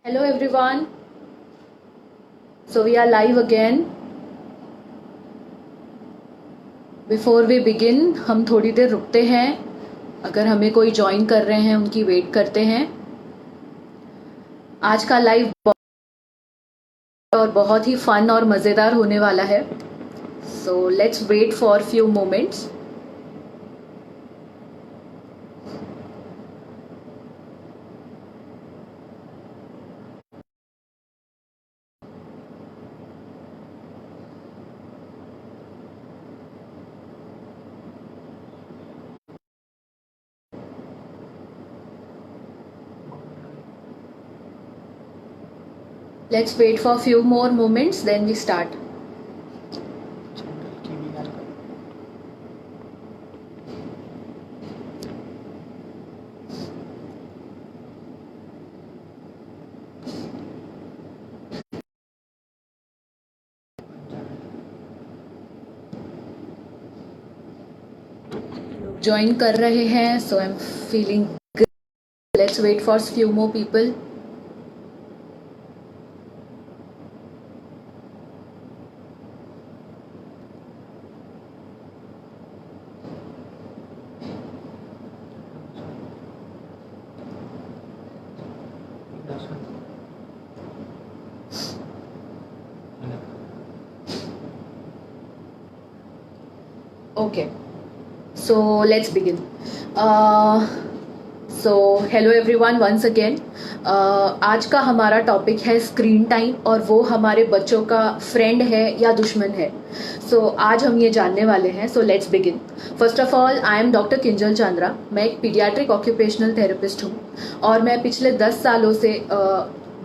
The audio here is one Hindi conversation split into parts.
Hello everyone. So we are live again. Before we begin, हम थोड़ी देर रुकते हैं. अगर हमें कोई ज्वाइन कर रहे हैं उनकी वेट करते हैं. आज का लाइव और बहुत ही फन और मज़ेदार होने वाला है. So let's wait for few moments. Let's wait for few more moments, then we start. Join कर रहे हैं, so I'm feeling good. Let's wait for few more people. Okay, so let's begin. So hello everyone once again. आज का हमारा टॉपिक है स्क्रीन टाइम और वो हमारे बच्चों का फ्रेंड है या दुश्मन है. आज हम ये जानने वाले हैं. Let's begin. First of all I am doctor Kinjal Chandra. मैं एक पीडियाट्रिक ऑक्यूपेशनल थेरेपिस्ट हूँ और मैं पिछले 10 सालों से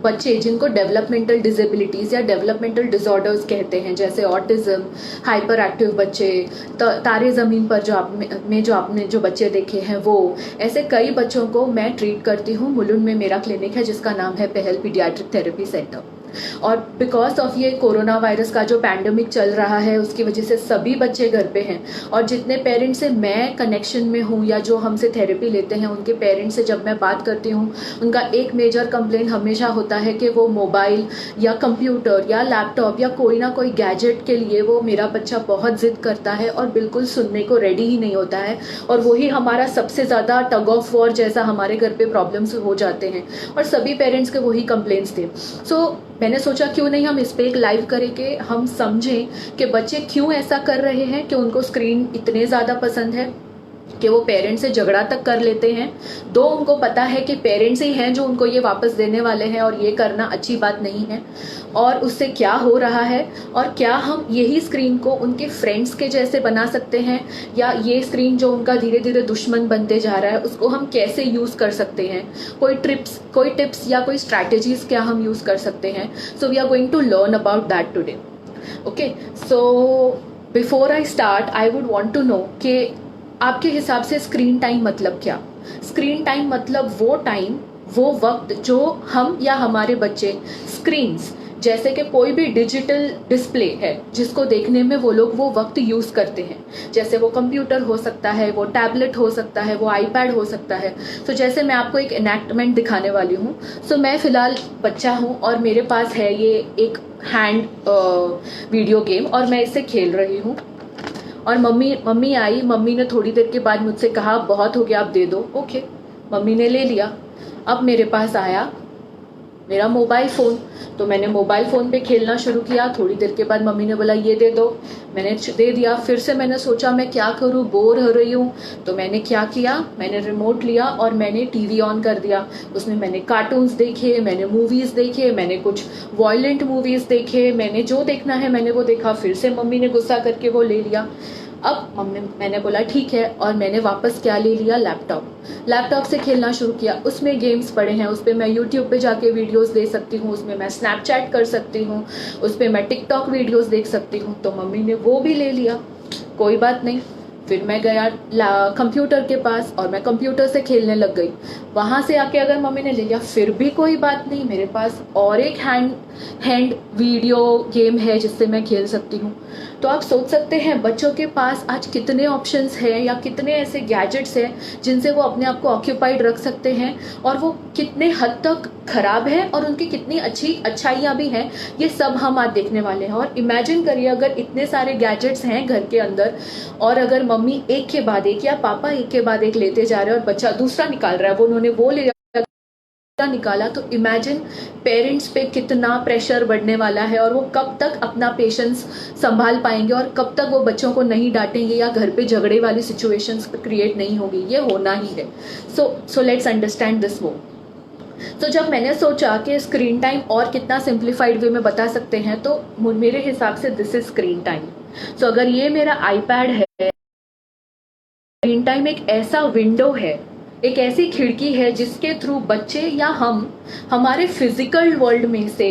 बच्चे जिनको डेवलपमेंटल डिसेबिलिटीज़ या डेवलपमेंटल डिसऑर्डर्स कहते हैं, जैसे ऑटिज़म, हाइपर एक्टिव बच्चे, तारे ज़मीन पर जो आपने जो बच्चे देखे हैं, वो ऐसे कई बच्चों को मैं ट्रीट करती हूँ. मुलुंड में मेरा क्लिनिक है जिसका नाम है पहल पीडियाट्रिक थेरेपी सेंटर. और बिकॉज ऑफ ये कोरोना वायरस का जो पैंडमिक चल रहा है उसकी वजह से सभी बच्चे घर पे हैं और जितने पेरेंट्स से मैं कनेक्शन में हूँ या जो हमसे थेरेपी लेते हैं उनके पेरेंट्स से जब मैं बात करती हूँ, उनका एक मेजर कंप्लेन हमेशा होता है कि वो मोबाइल या कंप्यूटर या लैपटॉप या कोई ना कोई गैजेट के लिए वो मेरा बच्चा बहुत ज़िद करता है और बिल्कुल सुनने को रेडी ही नहीं होता है. और वही हमारा सबसे ज़्यादा टग ऑफ वॉर जैसा हमारे घर पे प्रॉब्लम्स हो जाते हैं और सभी पेरेंट्स के वही कंप्लेंट्स थे. मैंने सोचा क्यों नहीं हम इस पे एक लाइव करें कि हम समझें कि बच्चे क्यों ऐसा कर रहे हैं कि उनको स्क्रीन इतने ज़्यादा पसंद है कि वो पेरेंट्स से झगड़ा तक कर लेते हैं. दो उनको पता है कि पेरेंट्स ही हैं जो उनको ये वापस देने वाले हैं और ये करना अच्छी बात नहीं है. और उससे क्या हो रहा है और क्या हम यही स्क्रीन को उनके फ्रेंड्स के जैसे बना सकते हैं या ये स्क्रीन जो उनका धीरे धीरे दुश्मन बनते जा रहा है उसको हम कैसे यूज़ कर सकते हैं. कोई टिप्स या कोई स्ट्रैटेजीज क्या हम यूज़ कर सकते हैं. We are going to learn about that today. Okay, so before I start I would want to know कि आपके हिसाब से स्क्रीन टाइम मतलब क्या. स्क्रीन टाइम मतलब वो वक्त जो हम या हमारे बच्चे स्क्रीन्स जैसे कि कोई भी डिजिटल डिस्प्ले है जिसको देखने में वो लोग वो वक्त यूज़ करते हैं. जैसे वो कंप्यूटर हो सकता है, वो टैबलेट हो सकता है, वो आईपैड हो सकता है. जैसे मैं आपको एक इनैक्टमेंट दिखाने वाली हूँ. मैं फ़िलहाल बच्चा हूँ और मेरे पास है ये एक हैंड वीडियो गेम और मैं इससे खेल रही हूँ. और मम्मी आई. मम्मी ने थोड़ी देर के बाद मुझसे कहा बहुत हो गया, अब दे दो. ओके, मम्मी ने ले लिया. अब मेरे पास आया मेरा मोबाइल फ़ोन, तो मैंने मोबाइल फ़ोन पे खेलना शुरू किया. थोड़ी देर के बाद मम्मी ने बोला ये दे दो. मैंने दे दिया. फिर से मैंने सोचा मैं क्या करूँ, बोर हो रही हूँ. तो मैंने क्या किया, मैंने रिमोट लिया और मैंने टीवी ऑन कर दिया. उसमें मैंने कार्टून्स देखे, मैंने मूवीज़ देखे, मैंने कुछ वॉयलेंट मूवीज़ देखे, मैंने जो देखना है मैंने वो देखा. फिर से मम्मी ने गुस्सा करके वो ले लिया. अब मैंने बोला ठीक है और मैंने वापस क्या ले लिया, लैपटॉप से खेलना शुरू किया. उसमें गेम्स पड़े हैं, उस पर मैं यूट्यूब पे जाके वीडियोस दे सकती हूँ, उसमें मैं स्नैपचैट कर सकती हूँ, उस पर मैं टिकटॉक वीडियोस देख सकती हूँ. तो मम्मी ने वो भी ले लिया, कोई बात नहीं. फिर मैं गया कंप्यूटर के पास और मैं कंप्यूटर से खेलने लग गई. वहाँ से आके अगर मम्मी ने ले लिया फिर भी कोई बात नहीं, मेरे पास और एक हैंड वीडियो गेम है जिससे मैं खेल सकती हूँ. तो आप सोच सकते हैं बच्चों के पास आज कितने ऑप्शंस हैं या कितने ऐसे गैजेट्स हैं जिनसे वो अपने आप को ऑक्यूपाइड रख सकते हैं, और वो कितने हद तक खराब है और उनकी कितनी अच्छाइयाँ भी हैं, ये सब हम आज देखने वाले हैं। और इमेजिन करिए अगर इतने सारे गैजेट्स हैं घर के अंदर, और अगर मम्मी एक के बाद एक या पापा एक के बाद एक लेते जा रहे हैं और बच्चा दूसरा निकाल रहा है, वो उन्होंने वो ले निकाला, तो इमेजिन पेरेंट्स पे कितना प्रेशर बढ़ने वाला है, और वो कब तक अपना पेशेंस संभाल पाएंगे और कब तक वो बच्चों को नहीं डांटेंगे या घर पे झगड़े वाली सिचुएशंस क्रिएट नहीं होगी। ये होना ही है। So let's understand this more. तो जब मैंने सोचा कि स्क्रीन टाइम और कितना सिंप्लीफाइड वे में बता सकते हैं, तो मेरे हिसाब से दिस इज स्क्रीन टाइम। सो अगर ये मेरा आईपैड है, स्क्रीन टाइम एक ऐसा विंडो है, एक ऐसी खिड़की है जिसके थ्रू बच्चे या हम हमारे फिजिकल वर्ल्ड में से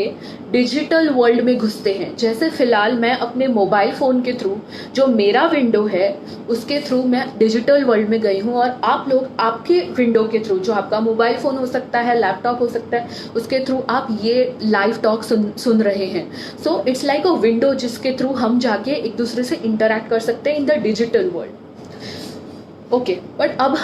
डिजिटल वर्ल्ड में घुसते हैं। जैसे फिलहाल मैं अपने मोबाइल फोन के थ्रू, जो मेरा विंडो है, उसके थ्रू मैं डिजिटल वर्ल्ड में गई हूँ, और आप लोग आपके विंडो के थ्रू, जो आपका मोबाइल फोन हो सकता है, लैपटॉप हो सकता है, उसके थ्रू आप ये लाइव टॉक सुन रहे हैं। So it's like a window जिसके थ्रू हम जाके एक दूसरे से इंटरेक्ट कर सकते हैं in the digital world. Okay, but अब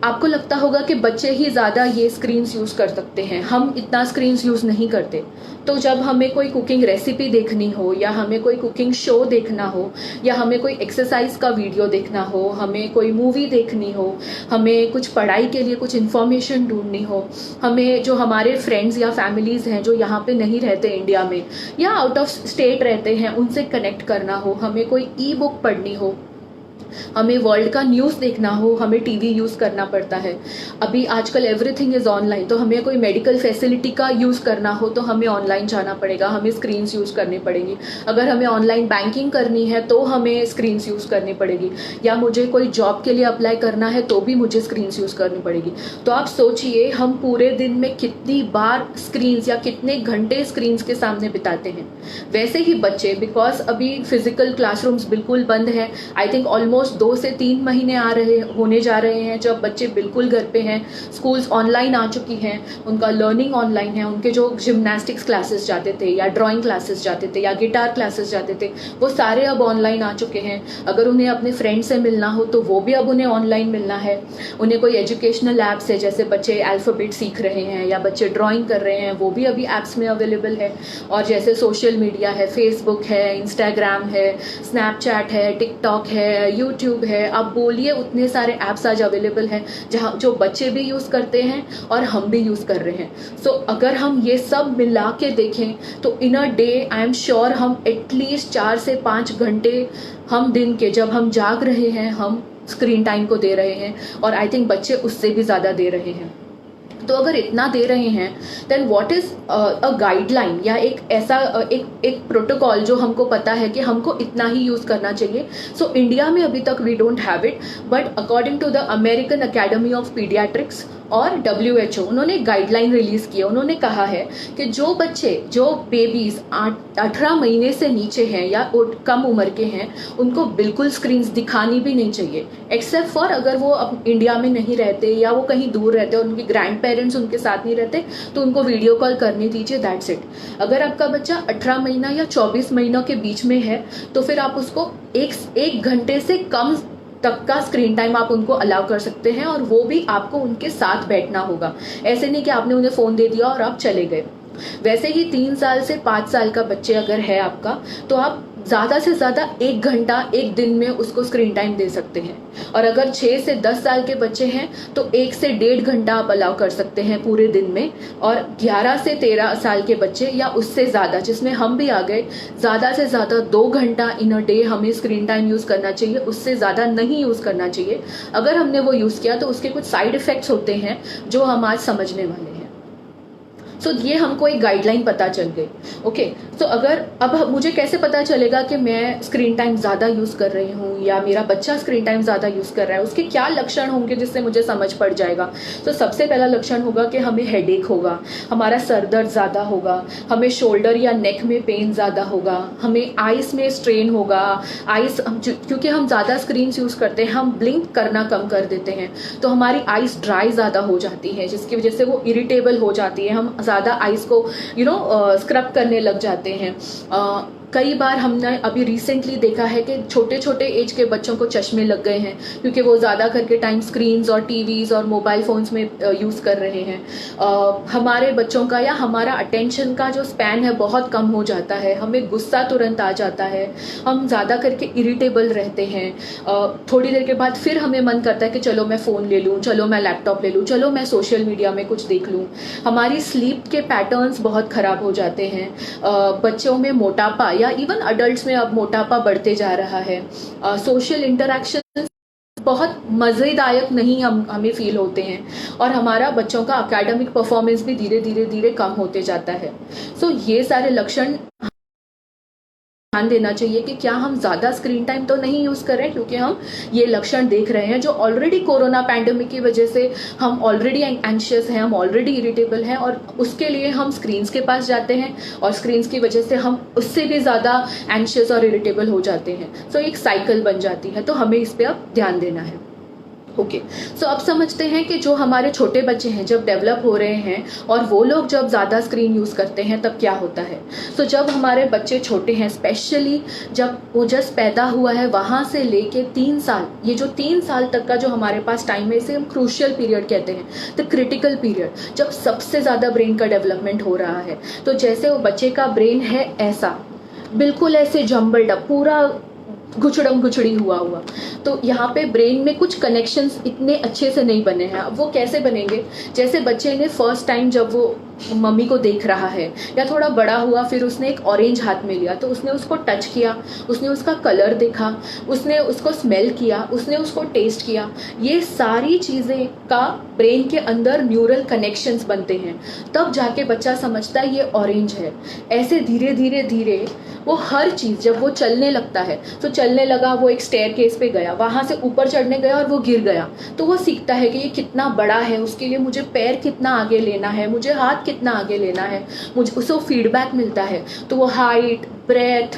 आपको लगता होगा कि बच्चे ही ज़्यादा ये स्क्रीन्स यूज़ कर सकते हैं, हम इतना स्क्रीन्स यूज़ नहीं करते। तो जब हमें कोई कुकिंग रेसिपी देखनी हो, या हमें कोई कुकिंग शो देखना हो, या हमें कोई एक्सरसाइज का वीडियो देखना हो, हमें कोई मूवी देखनी हो, हमें कुछ पढ़ाई के लिए कुछ इन्फॉर्मेशन ढूंढनी हो, हमें जो हमारे फ्रेंड्स या फैमिलीज़ हैं जो यहाँ पे नहीं रहते इंडिया में या आउट ऑफ स्टेट रहते हैं, उनसे कनेक्ट करना हो, हमें कोई ई बुक पढ़नी हो, हमें वर्ल्ड का न्यूज़ देखना हो, हमें टीवी यूज़ करना पड़ता है। अभी आजकल एवरीथिंग इज़ ऑनलाइन, तो हमें कोई मेडिकल फैसिलिटी का यूज़ करना हो तो हमें ऑनलाइन जाना पड़ेगा, हमें स्क्रीन्स यूज़ करनी पड़ेगी। अगर हमें ऑनलाइन बैंकिंग करनी है तो हमें स्क्रीन्स यूज़ करनी पड़ेगी, या मुझे कोई जॉब के लिए अप्लाई करना है तो भी मुझे स्क्रीन्स यूज़ करनी पड़ेगी। तो आप सोचिए हम पूरे दिन में कितनी बार स्क्रीन्स या कितने घंटे स्क्रीन्स के सामने बिताते हैं। वैसे ही बच्चे, बिकॉज अभी फिजिकल क्लासरूम्स बिल्कुल बंद है, आई थिंक ऑलमोस्ट 2 से 3 महीने होने जा रहे हैं जब बच्चे बिल्कुल घर पे हैं, स्कूल्स ऑनलाइन आ चुकी हैं, उनका लर्निंग ऑनलाइन है, उनके जो जिम्नास्टिक्स क्लासेस जाते थे या ड्राइंग क्लासेस जाते थे या गिटार क्लासेस जाते थे, वो सारे अब ऑनलाइन आ चुके हैं। अगर उन्हें अपने फ्रेंड से मिलना हो तो वो भी अब उन्हें ऑनलाइन मिलना है। उन्हें कोई एजुकेशनल ऐप्स है, जैसे बच्चे अल्फ़ाबेट सीख रहे हैं या बच्चे ड्राइंग कर रहे हैं, वो भी अभी ऐप्स में अवेलेबल है। और जैसे सोशल मीडिया है, फेसबुक है, इंस्टाग्राम है, स्नैपचैट है, टिकटॉक है, यूट्यूब है, आप बोलिए उतने सारे ऐप्स आज अवेलेबल हैं जहाँ जो बच्चे भी यूज़ करते हैं और हम भी यूज़ कर रहे हैं। सो अगर हम ये सब मिला के देखें तो in a day I am sure हम एटलीस्ट 4 से 5 घंटे हम दिन के, जब हम जाग रहे हैं, हम स्क्रीन टाइम को दे रहे हैं, और आई थिंक बच्चे उससे भी ज़्यादा दे रहे हैं। तो अगर इतना दे रहे हैं, then what is a guideline या एक ऐसा एक प्रोटोकॉल जो हमको पता है कि हमको इतना ही यूज़ करना चाहिए। सो इंडिया में अभी तक we don't have it, but according to the American Academy of Pediatrics और WHO, उन्होंने गाइडलाइन रिलीज़ की है। उन्होंने कहा है कि जो बच्चे, जो बेबीज़ 18 महीने से नीचे हैं या कम उम्र के हैं, उनको बिल्कुल स्क्रीन्स दिखानी भी नहीं चाहिए, एक्सेप्ट फॉर अगर वो अब इंडिया में नहीं रहते या वो कहीं दूर रहते और उनके ग्रैंड पेरेंट्स उनके साथ नहीं रहते, तो उनको वीडियो कॉल करने दीजिए, दैट्स इट। अगर आपका बच्चा 18 महीना या 24 महीनों के बीच में है तो फिर आप उसको एक घंटे से कम तक का स्क्रीन टाइम आप उनको अलाउ कर सकते हैं, और वो भी आपको उनके साथ बैठना होगा। ऐसे नहीं कि आपने उन्हें फ़ोन दे दिया और आप चले गए। वैसे ही 3 साल से 5 साल का बच्चे अगर है आपका, तो आप ज़्यादा से ज़्यादा 1 घंटा एक दिन में उसको स्क्रीन टाइम दे सकते हैं। और अगर 6 से 10 साल के बच्चे हैं तो 1 से 1.5 घंटा आप अलाउ कर सकते हैं पूरे दिन में। और 11 से 13 साल के बच्चे या उससे ज़्यादा, जिसमें हम भी आ गए, ज़्यादा से ज़्यादा 2 घंटा इन अ डे हमें स्क्रीन टाइम यूज़ करना चाहिए, उससे ज़्यादा नहीं यूज़ करना चाहिए। अगर हमने वो यूज़ किया तो उसके कुछ साइड इफ़ेक्ट्स होते हैं जो हम आज समझने वाले हैं। सो ये हमको एक गाइडलाइन पता चल गई। ओके, सो अगर अब मुझे कैसे पता चलेगा कि मैं स्क्रीन टाइम ज़्यादा यूज़ कर रही हूँ या मेरा बच्चा स्क्रीन टाइम ज़्यादा यूज़ कर रहा है, उसके क्या लक्षण होंगे जिससे मुझे समझ पड़ जाएगा। तो सबसे पहला लक्षण होगा कि हमें हेडेक होगा, हमारा सर दर्द ज़्यादा होगा, हमें शोल्डर या नेक में पेन ज़्यादा होगा, हमें आइस में स्ट्रेन होगा। आइस, क्योंकि हम ज़्यादा स्क्रीन यूज़ करते हैं, हम ब्लिंक करना कम कर देते हैं, तो हमारी आइस ड्राई ज़्यादा हो जाती है, जिसकी वजह से वो इरिटेबल हो जाती है, हम ज़्यादा आइस को स्क्रब करने लग जाते हैं। कई बार हमने अभी रिसेंटली देखा है कि छोटे छोटे एज के बच्चों को चश्मे लग गए हैं, क्योंकि वो ज़्यादा करके टाइम स्क्रीन्स और टीवीज़ और मोबाइल फ़ोन्स में यूज़ कर रहे हैं। हमारे बच्चों का या हमारा अटेंशन का जो स्पैन है बहुत कम हो जाता है, हमें गुस्सा तुरंत आ जाता है, हम ज़्यादा करके इरिटेबल रहते हैं। थोड़ी देर के बाद फिर हमें मन करता है कि चलो मैं फ़ोन ले लूँ, चलो मैं लैपटॉप ले लूँ, चलो मैं सोशल मीडिया में कुछ देख लूँ। हमारी स्लीप के पैटर्न्स बहुत ख़राब हो जाते हैं। बच्चों में मोटापा या इवन अडल्ट्स में अब मोटापा बढ़ते जा रहा है। सोशल इंटरेक्शन बहुत मज़ेदायक नहीं हमें फील होते हैं, और हमारा बच्चों का एकेडमिक परफॉर्मेंस भी धीरे धीरे धीरे कम होते जाता है। सो ये सारे लक्षण ध्यान देना चाहिए कि क्या हम ज़्यादा स्क्रीन टाइम तो नहीं यूज़ कर रहे हैं, क्योंकि हम ये लक्षण देख रहे हैं जो ऑलरेडी कोरोना पैंडेमिक की वजह से हम ऑलरेडी एंशियस हैं, हम ऑलरेडी इरिटेबल हैं, और उसके लिए हम स्क्रीन्स के पास जाते हैं और स्क्रीन्स की वजह से हम उससे भी ज़्यादा एंशियस और इरिटेबल हो जाते हैं। सो एक साइकिल बन जाती है, तो हमें इस पर अब ध्यान देना है। ओके, सो अब समझते हैं कि जो हमारे छोटे बच्चे हैं जब डेवलप हो रहे हैं और वो लोग जब ज़्यादा स्क्रीन यूज़ करते हैं तब क्या होता है। सो जब हमारे बच्चे छोटे हैं, स्पेशली जब वो जस्ट पैदा हुआ है वहाँ से लेके 3 साल, ये जो 3 साल तक का जो हमारे पास टाइम है इसे हम क्रूशियल पीरियड कहते हैं, द क्रिटिकल पीरियड, जब सबसे ज़्यादा ब्रेन का डेवलपमेंट हो रहा है। तो जैसे वो बच्चे का ब्रेन है ऐसा, बिल्कुल ऐसे जम्बल्ड अप, पूरा गुचड़म गुचड़ी हुआ, तो यहाँ पे ब्रेन में कुछ कनेक्शंस इतने अच्छे से नहीं बने हैं। अब वो कैसे बनेंगे, जैसे बच्चे ने फर्स्ट टाइम जब वो मम्मी को देख रहा है या थोड़ा बड़ा हुआ, फिर उसने एक ऑरेंज हाथ में लिया तो उसने उसको टच किया, उसने उसका कलर देखा, उसने उसको स्मेल किया, उसने उसको टेस्ट किया, ये सारी चीज़ें का ब्रेन के अंदर न्यूरल कनेक्शंस बनते हैं, तब जाके बच्चा समझता है ये ऑरेंज है। ऐसे धीरे धीरे धीरे वो हर चीज़, जब वो चलने लगता है तो चलने लगा, वो एक स्टेयरकेस पे गया, वहाँ से ऊपर चढ़ने गया और वो गिर गया, तो वो सीखता है कि ये कितना बड़ा है, उसके लिए मुझे पैर कितना आगे लेना है, मुझे हाथ कितना आगे लेना है, मुझे उसको फीडबैक मिलता है। तो वो height, breadth,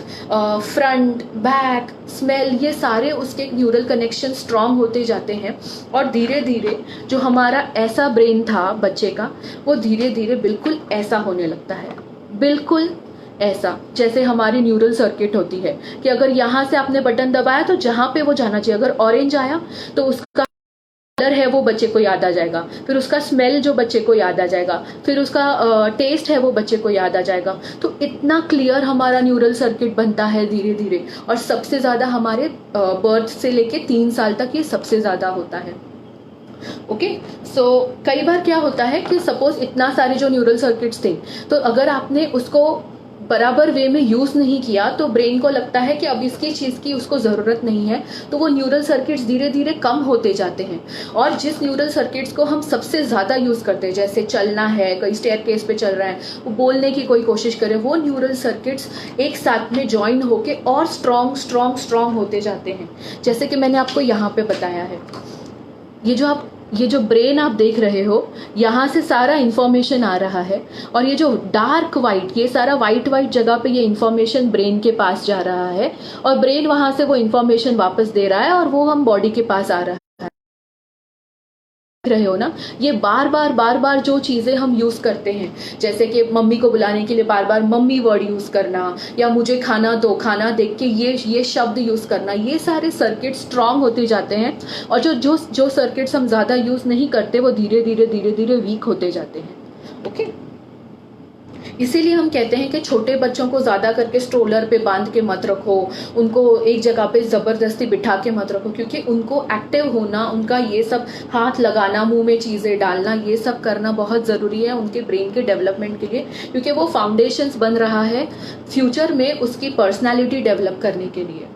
front, back, smell, ये सारे उसके न्यूरल कनेक्शन स्ट्रांग होते जाते हैं, और धीरे धीरे जो हमारा ऐसा ब्रेन था बच्चे का, वो धीरे धीरे बिल्कुल ऐसा होने लगता है, बिल्कुल ऐसा जैसे हमारी न्यूरल सर्किट होती है कि अगर यहाँ से आपने बटन दबाया तो जहाँ पे वो जाना चाहिए, अगर ऑरेंज आया तो उसका कलर है वो बच्चे को याद आ जाएगा, फिर उसका स्मेल जो बच्चे को याद आ जाएगा, फिर उसका टेस्ट है वो बच्चे को याद आ जाएगा। तो इतना क्लियर हमारा न्यूरल सर्किट बनता है धीरे धीरे, और सबसे ज़्यादा हमारे बर्थ से लेके 3 साल तक ये सबसे ज़्यादा होता है। ओके, सो कई बार क्या होता है कि सपोज इतना सारे जो न्यूरल सर्किट्स थे, तो अगर आपने उसको बराबर वे में यूज़ नहीं किया तो ब्रेन को लगता है कि अब इसकी चीज़ की उसको ज़रूरत नहीं है, तो वो न्यूरल सर्किट्स धीरे धीरे कम होते जाते हैं। और जिस न्यूरल सर्किट्स को हम सबसे ज़्यादा यूज़ करते हैं, जैसे चलना है, कहीं स्टेयरकेस पे चल रहा है, वो बोलने की कोई कोशिश करें, वो न्यूरल सर्किट्स एक साथ में ज्वाइन होके और स्ट्रॉन्ग होते जाते हैं। जैसे कि मैंने आपको यहाँ पे बताया है, ये जो ब्रेन आप देख रहे हो, यहाँ से सारा इन्फॉर्मेशन आ रहा है, और ये जो डार्क वाइट, ये सारा वाइट जगह पे ये इन्फॉर्मेशन ब्रेन के पास जा रहा है, और ब्रेन वहाँ से वो इन्फॉर्मेशन वापस दे रहा है, और वो हम बॉडी के पास आ रहा है। रहे हो ना, ये बार बार जो चीज़ें हम यूज़ करते हैं, जैसे कि मम्मी को बुलाने के लिए बार बार मम्मी वर्ड यूज़ करना, या मुझे खाना दो, खाना देख के ये शब्द यूज़ करना, ये सारे सर्किट स्ट्रांग होते जाते हैं, और जो सर्किट्स हम ज़्यादा यूज़ नहीं करते वो धीरे धीरे वीक होते जाते हैं। ओके, इसीलिए हम कहते हैं कि छोटे बच्चों को ज़्यादा करके स्ट्रोलर पे बांध के मत रखो, उनको एक जगह पे ज़बरदस्ती बिठा के मत रखो, क्योंकि उनको एक्टिव होना, उनका ये सब हाथ लगाना, मुंह में चीज़ें डालना, ये सब करना बहुत ज़रूरी है उनके ब्रेन के डेवलपमेंट के लिए, क्योंकि वो फाउंडेशंस बन रहा है फ्यूचर में उसकी पर्सनैलिटी डेवलप करने के लिए।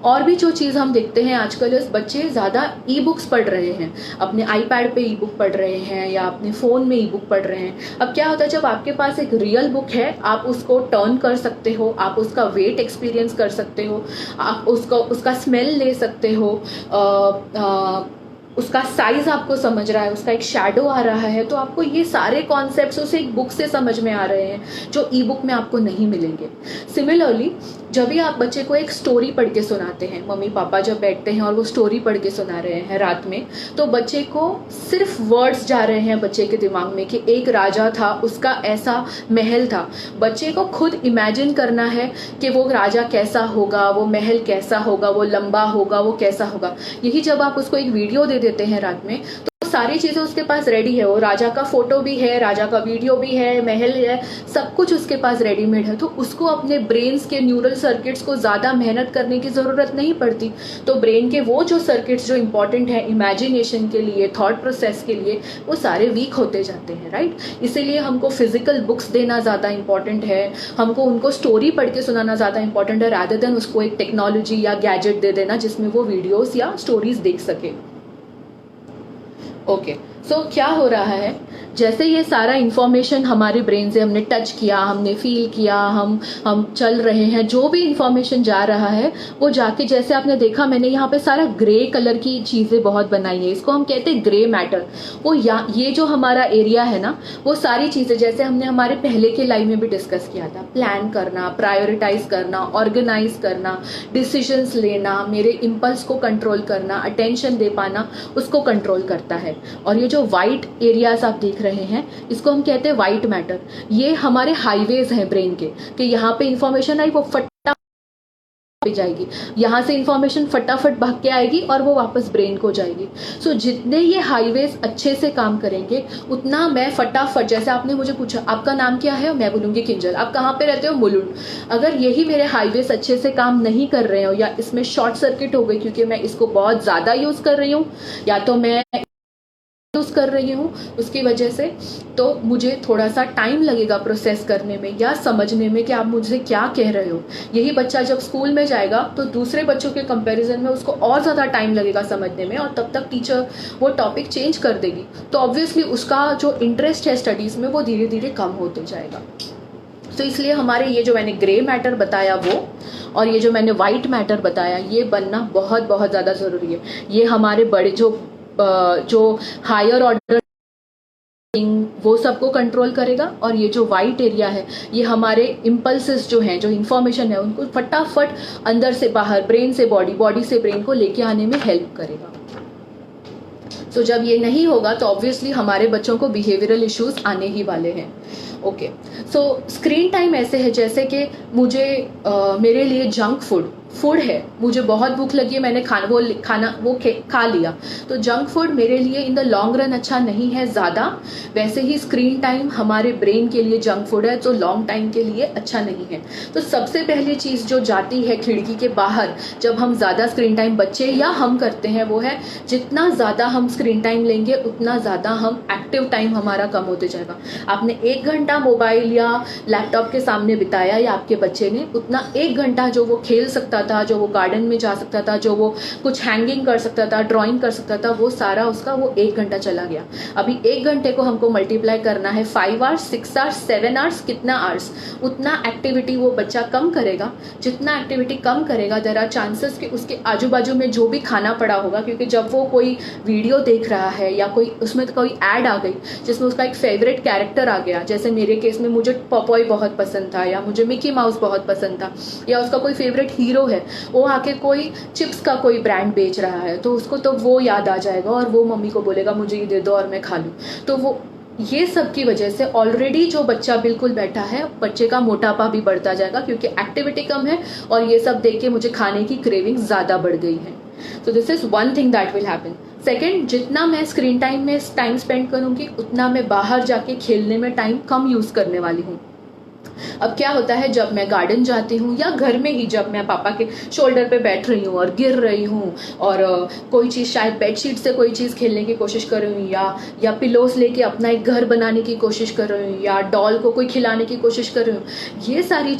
और भी जो चीज़ हम देखते हैं आजकल, इस बच्चे ज़्यादा ई बुक्स पढ़ रहे हैं, अपने आईपैड पे ई बुक पढ़ रहे हैं या अपने फ़ोन में ई बुक पढ़ रहे हैं। अब क्या होता है, जब आपके पास एक रियल बुक है, आप उसको टर्न कर सकते हो, आप उसका वेट एक्सपीरियंस कर सकते हो, आप उसका स्मेल ले सकते हो, उसका साइज आपको समझ रहा है, उसका एक शैडो आ रहा है, तो आपको ये सारे कॉन्सेप्ट्स उसे एक बुक से समझ में आ रहे हैं जो ई बुक में आपको नहीं मिलेंगे। सिमिलरली जब भी आप बच्चे को एक स्टोरी पढ़ के सुनाते हैं, मम्मी पापा जब बैठते हैं और वो स्टोरी पढ़ के सुना रहे हैं रात में, तो बच्चे को सिर्फ वर्ड्स जा रहे हैं बच्चे के दिमाग में कि एक राजा था, उसका ऐसा महल था। बच्चे को खुद इमेजिन करना है कि वो राजा कैसा होगा, वो महल कैसा होगा, वो लंबा होगा, वो कैसा होगा। यही जब आप उसको एक वीडियो दे देते हैं रात में, तो सारी चीजें उसके पास रेडी है, वो राजा का फोटो भी है, राजा का वीडियो भी है, महल है, सब कुछ उसके पास रेडीमेड है। तो उसको अपने ब्रेन्स के न्यूरल सर्किट्स को ज्यादा मेहनत करने की जरूरत नहीं पड़ती। तो ब्रेन के वो जो सर्किट्स जो इंपॉर्टेंट है इमेजिनेशन के लिए, थॉट प्रोसेस के लिए, वो सारे वीक होते जाते हैं, राइट। इसीलिए हमको फिजिकल बुक्स देना ज्यादा इंपॉर्टेंट है, हमको उनको स्टोरी पढ़ के सुनाना ज्यादा इंपॉर्टेंट है, रादर देन उसको एक टेक्नोलॉजी या गैजेट दे देना जिसमें वो वीडियोस या स्टोरीज देख सके। ओके, सो क्या हो रहा है, जैसे ये सारा इंफॉर्मेशन हमारे ब्रेन से हमने टच किया, हमने फील किया, हम चल रहे हैं, जो भी इंफॉर्मेशन जा रहा है वो जाके, जैसे आपने देखा मैंने यहाँ पे सारा ग्रे कलर की चीजें बहुत बनाई है, इसको हम कहते हैं ग्रे मैटर। वो ये जो हमारा एरिया है ना, वो सारी चीजें जैसे हमने हमारे पहले के लाइव में भी डिस्कस किया था, प्लान करना, प्रायोरिटाइज करना, ऑर्गेनाइज करना, डिसीजंस लेना, मेरे इम्पल्स को कंट्रोल करना, अटेंशन दे पाना, उसको कंट्रोल करता है। और ये जो व्हाइट एरियाज आप देख रहे हैं, इसको हम कहते हैं व्हाइट मैटर। ये हमारे हाईवेज हैं ब्रेन के, कि यहाँ पे इंफॉर्मेशन आई, वो फटाफट जाएगी, यहाँ से इंफॉर्मेशन फटाफट भाग के आएगी और वो वापस ब्रेन को जाएगी। सो जितने ये हाईवेज अच्छे से काम करेंगे, उतना मैं फटाफट, जैसे आपने मुझे पूछा आपका नाम क्या है, मैं बोलूंगी किंजल, आप कहाँ पे रहते हो, मुलुंड। अगर यही मेरे हाईवेज अच्छे से काम नहीं कर रहे हो, या इसमें शॉर्ट सर्किट हो गई क्योंकि मैं इसको बहुत ज्यादा यूज कर रही हूँ, या तो मैं यूज कर रही हूँ उसकी वजह से, तो मुझे थोड़ा सा टाइम लगेगा प्रोसेस करने में या समझने में कि आप मुझे क्या कह रहे हो। यही बच्चा जब स्कूल में जाएगा तो दूसरे बच्चों के कंपैरिजन में उसको और ज़्यादा टाइम लगेगा समझने में, और तब तक टीचर वो टॉपिक चेंज कर देगी, तो ऑब्वियसली उसका जो इंटरेस्ट है स्टडीज़ में वो धीरे धीरे कम होते जाएगा। तो इसलिए हमारे ये जो मैंने ग्रे मैटर बताया वो, और ये जो मैंने व्हाइट मैटर बताया, ये बनना बहुत बहुत ज़्यादा ज़रूरी है। ये हमारे बड़े जो हायर ऑर्डर वो सबको कंट्रोल करेगा, और ये जो वाइट एरिया है ये हमारे इम्पल्सेस जो हैं, जो इन्फॉर्मेशन है, उनको फटाफट अंदर से बाहर, ब्रेन से बॉडी, बॉडी से ब्रेन को लेके आने में हेल्प करेगा। तो जब ये नहीं होगा तो ऑब्वियसली हमारे बच्चों को बिहेवियरल इश्यूज आने ही वाले हैं। ओके, सो स्क्रीन टाइम ऐसे है जैसे कि मुझे मेरे लिए जंक फूड है, मुझे बहुत भूख लगी है, मैंने खा लिया, तो जंक फूड मेरे लिए इन द लॉन्ग रन अच्छा नहीं है ज़्यादा। वैसे ही स्क्रीन टाइम हमारे ब्रेन के लिए जंक फूड है, तो लॉन्ग टाइम के लिए अच्छा नहीं है। तो सबसे पहली चीज़ जो जाती है खिड़की के बाहर जब हम ज़्यादा स्क्रीन टाइम बच्चे या हम करते हैं, वो है जितना ज़्यादा हम स्क्रीन टाइम लेंगे उतना ज़्यादा हम एक्टिव टाइम हमारा कम होते जाएगा। आपने 1 घंटा मोबाइल या लैपटॉप के सामने बिताया या आपके बच्चे ने, उतना 1 घंटा जो वो खेल सकता था, जो वो गार्डन में जा सकता था, जो वो कुछ हैंगिंग कर सकता था, ड्राइंग कर सकता था, वो सारा उसका वो 1 घंटा चला गया। अभी 1 घंटे को हमको मल्टीप्लाई करना है 5 आवर्स, 6 आवर्स, 7 आवर्स, कितना आवर्स, उतना एक्टिविटी वो बच्चा कम करेगा। जितना एक्टिविटी कम करेगा, देयर आर चांसेस कि उसके आजू बाजू में जो भी खाना पड़ा होगा, क्योंकि जब वो कोई वीडियो देख रहा है या कोई उसमें कोई ऐड आ गई जिसमें उसका एक फेवरेट कैरेक्टर आ गया, जैसे मेरे केस में मुझे पॉपॉय बहुत पसंद था, या मुझे मिकी माउस बहुत पसंद था, या उसका कोई फेवरेट हीरो है, वो आके कोई चिप्स का कोई ब्रांड बेच रहा है, तो उसको तो वो याद आ जाएगा और वो मम्मी को बोलेगा मुझे ये दे दो और मैं खा लूँ। तो वो ये सब की वजह से ऑलरेडी जो बच्चा बिल्कुल बैठा है, बच्चे का मोटापा भी बढ़ता जाएगा क्योंकि एक्टिविटी कम है और ये सब देख के मुझे खाने की क्रेविंग ज़्यादा बढ़ गई है। So this is one thing that will happen. Second, जितना मैं स्क्रीन टाइम में टाइम स्पेंड करूंगी उतना मैं बाहर जाके खेलने में टाइम कम यूज़ करने वाली हूँ। अब क्या होता है, जब मैं गार्डन जाती हूँ या घर में ही जब मैं पापा के शोल्डर पे बैठ रही हूँ और गिर रही हूँ और कोई चीज़, शायद बेडशीट से कोई चीज़ खेलने की कोशिश कर रही हूँ, या पिलोस लेके अपना एक घर बनाने की कोशिश कर रही हूँ, या डॉल को कोई खिलाने की कोशिश कर रही हूँ, ये सारी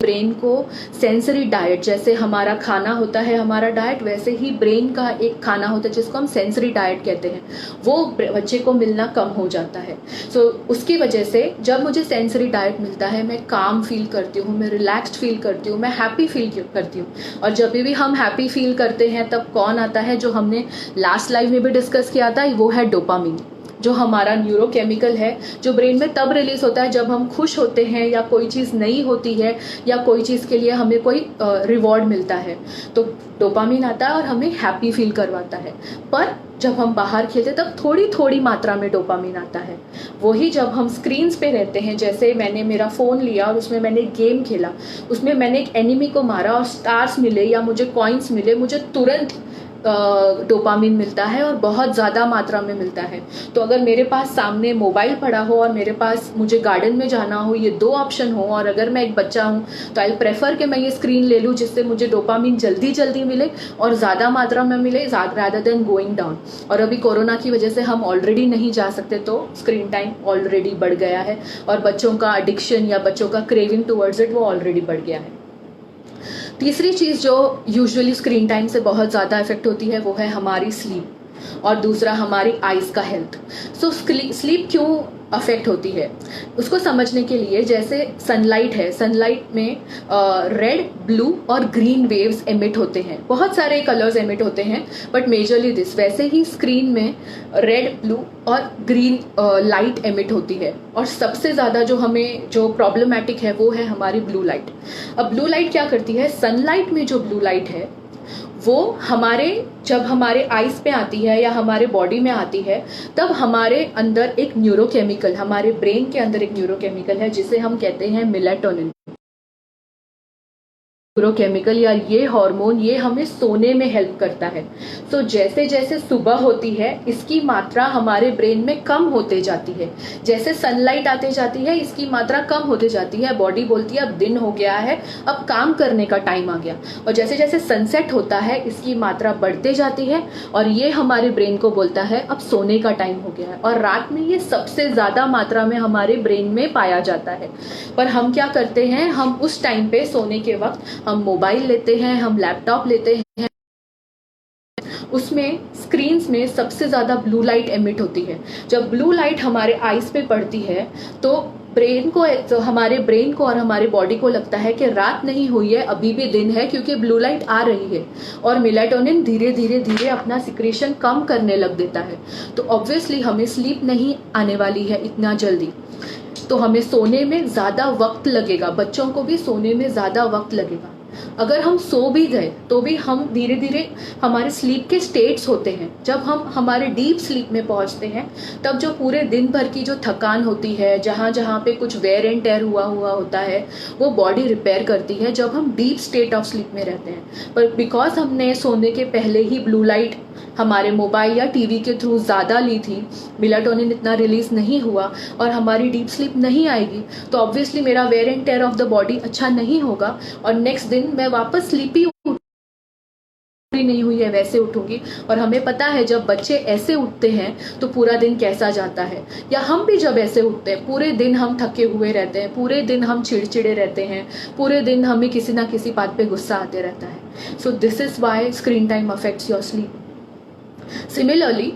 ब्रेन को सेंसरी डाइट, जैसे हमारा खाना होता है हमारा डाइट, वैसे ही ब्रेन का एक खाना होता है जिसको हम सेंसरी डाइट कहते हैं, वो बच्चे को मिलना कम हो जाता है। सो उसकी वजह से जब मुझे सेंसरी डाइट मिलता है मैं काम फील करती हूँ, मैं रिलैक्स्ड फील करती हूँ, मैं हैप्पी फील करती हूँ। और जब भी हम हैप्पी फील करते हैं तब कौन आता है, जो हमने लास्ट लाइव में भी डिस्कस किया था, वो है डोपामिन, जो हमारा न्यूरोकेमिकल है, जो ब्रेन में तब रिलीज होता है जब हम खुश होते हैं या कोई चीज़ नई होती है या कोई चीज़ के लिए हमें कोई रिवॉर्ड मिलता है, तो डोपामिन आता है और हमें हैप्पी फील करवाता है। पर जब हम बाहर खेलते तब थोड़ी थोड़ी मात्रा में डोपामिन आता है। वही जब हम स्क्रीन्स पे रहते हैं, जैसे मैंने मेरा फ़ोन लिया और उसमें मैंने गेम खेला, उसमें मैंने एक एनिमी को मारा और स्टार्स मिले या मुझे कॉइन्स मिले, मुझे तुरंत डोपामिन मिलता है और बहुत ज़्यादा मात्रा में मिलता है। तो अगर मेरे पास सामने मोबाइल पड़ा हो और मेरे पास मुझे गार्डन में जाना हो, ये दो ऑप्शन हो, और अगर मैं एक बच्चा हूँ तो आई प्रेफर कि मैं ये स्क्रीन ले लूँ जिससे मुझे डोपामिन जल्दी जल्दी मिले और ज़्यादा मात्रा में मिले रादर देन गोइंग डाउन। और अभी कोरोना की वजह से हम ऑलरेडी नहीं जा सकते, तो स्क्रीन टाइम ऑलरेडी बढ़ गया है और बच्चों का एडिक्शन या बच्चों का क्रेविंग टुवर्ड्स इट वो ऑलरेडी बढ़ गया है। तीसरी चीज़ जो यूजुअली स्क्रीन टाइम से बहुत ज़्यादा इफेक्ट होती है वो है हमारी स्लीप, और दूसरा हमारी आइज़ का हेल्थ। सो स्लीप क्यों अफेक्ट होती है उसको समझने के लिए, जैसे सनलाइट है, सनलाइट में रेड, ब्लू और ग्रीन वेव्स एमिट होते हैं, बहुत सारे कलर्स एमिट होते हैं बट मेजरली दिस। वैसे ही स्क्रीन में रेड, ब्लू और ग्रीन लाइट एमिट होती है, और सबसे ज़्यादा जो हमें जो प्रॉब्लमेटिक है वो है हमारी ब्लू लाइट। अब ब्लू लाइट क्या करती है, सनलाइट में जो ब्लू लाइट है वो जब हमारे आइज पे आती है या हमारे बॉडी में आती है, तब हमारे अंदर एक न्यूरोकेमिकल, हमारे ब्रेन के अंदर एक न्यूरोकेमिकल है जिसे हम कहते हैं मेलाटोनिन। न्यूरोकेमिकल या ये हार्मोन, ये हमें सोने में हेल्प करता है। तो जैसे जैसे सुबह होती है इसकी मात्रा हमारे ब्रेन में कम होते जाती है, जैसे सनलाइट आते जाती है इसकी मात्रा कम होते जाती है, बॉडी बोलती है अब दिन हो गया है, अब काम करने का टाइम आ गया। और जैसे जैसे सनसेट होता है इसकी मात्रा बढ़ते जाती है और ये हमारे ब्रेन को बोलता है अब सोने का टाइम हो गया है। और रात में ये सबसे ज़्यादा मात्रा में हमारे ब्रेन में पाया जाता है। पर हम क्या करते हैं, हम उस टाइम पे सोने के वक्त हम मोबाइल लेते हैं, हम लैपटॉप लेते हैं, उसमें स्क्रीन्स में सबसे ज़्यादा ब्लू लाइट एमिट होती है। जब ब्लू लाइट हमारे आइज पे पड़ती है तो हमारे ब्रेन को और हमारे बॉडी को लगता है कि रात नहीं हुई है, अभी भी दिन है, क्योंकि ब्लू लाइट आ रही है। और मेलाटोनिन धीरे धीरे धीरे अपना सिक्रेशन कम करने लग देता है। तो ऑब्वियसली हमें स्लीप नहीं आने वाली है इतना जल्दी, तो हमें सोने में ज़्यादा वक्त लगेगा, बच्चों को भी सोने में ज़्यादा वक्त लगेगा। अगर हम सो भी गए तो भी हम धीरे धीरे, हमारे स्लीप के स्टेट्स होते हैं, जब हम हमारे डीप स्लीप में पहुंचते हैं तब जो पूरे दिन भर की जो थकान होती है, जहाँ जहाँ पे कुछ वेयर एंड टेयर हुआ होता है, वो बॉडी रिपेयर करती है जब हम डीप स्टेट ऑफ स्लीप में रहते हैं। पर बिकॉज हमने सोने के पहले ही ब्लू लाइट हमारे मोबाइल या टीवी के थ्रू ज़्यादा ली थी, मेलाटोनिन इतना रिलीज नहीं हुआ और हमारी डीप स्लीप नहीं आएगी, तो ऑब्वियसली मेरा wear and tear of the body अच्छा नहीं होगा और नेक्स्ट दिन मैं वापस स्लीपी नहीं हुई है वैसे उठूंगी। और हमें पता है जब बच्चे ऐसे उठते हैं तो पूरा दिन कैसा जाता है, या हम भी जब ऐसे उठते हैं पूरे दिन हम थके हुए रहते हैं, पूरे दिन हम चिड़चिड़े रहते हैं, पूरे दिन हमें किसी ना किसी बात पे गुस्सा आते रहता है। So this is why screen time affects your sleep. Similarly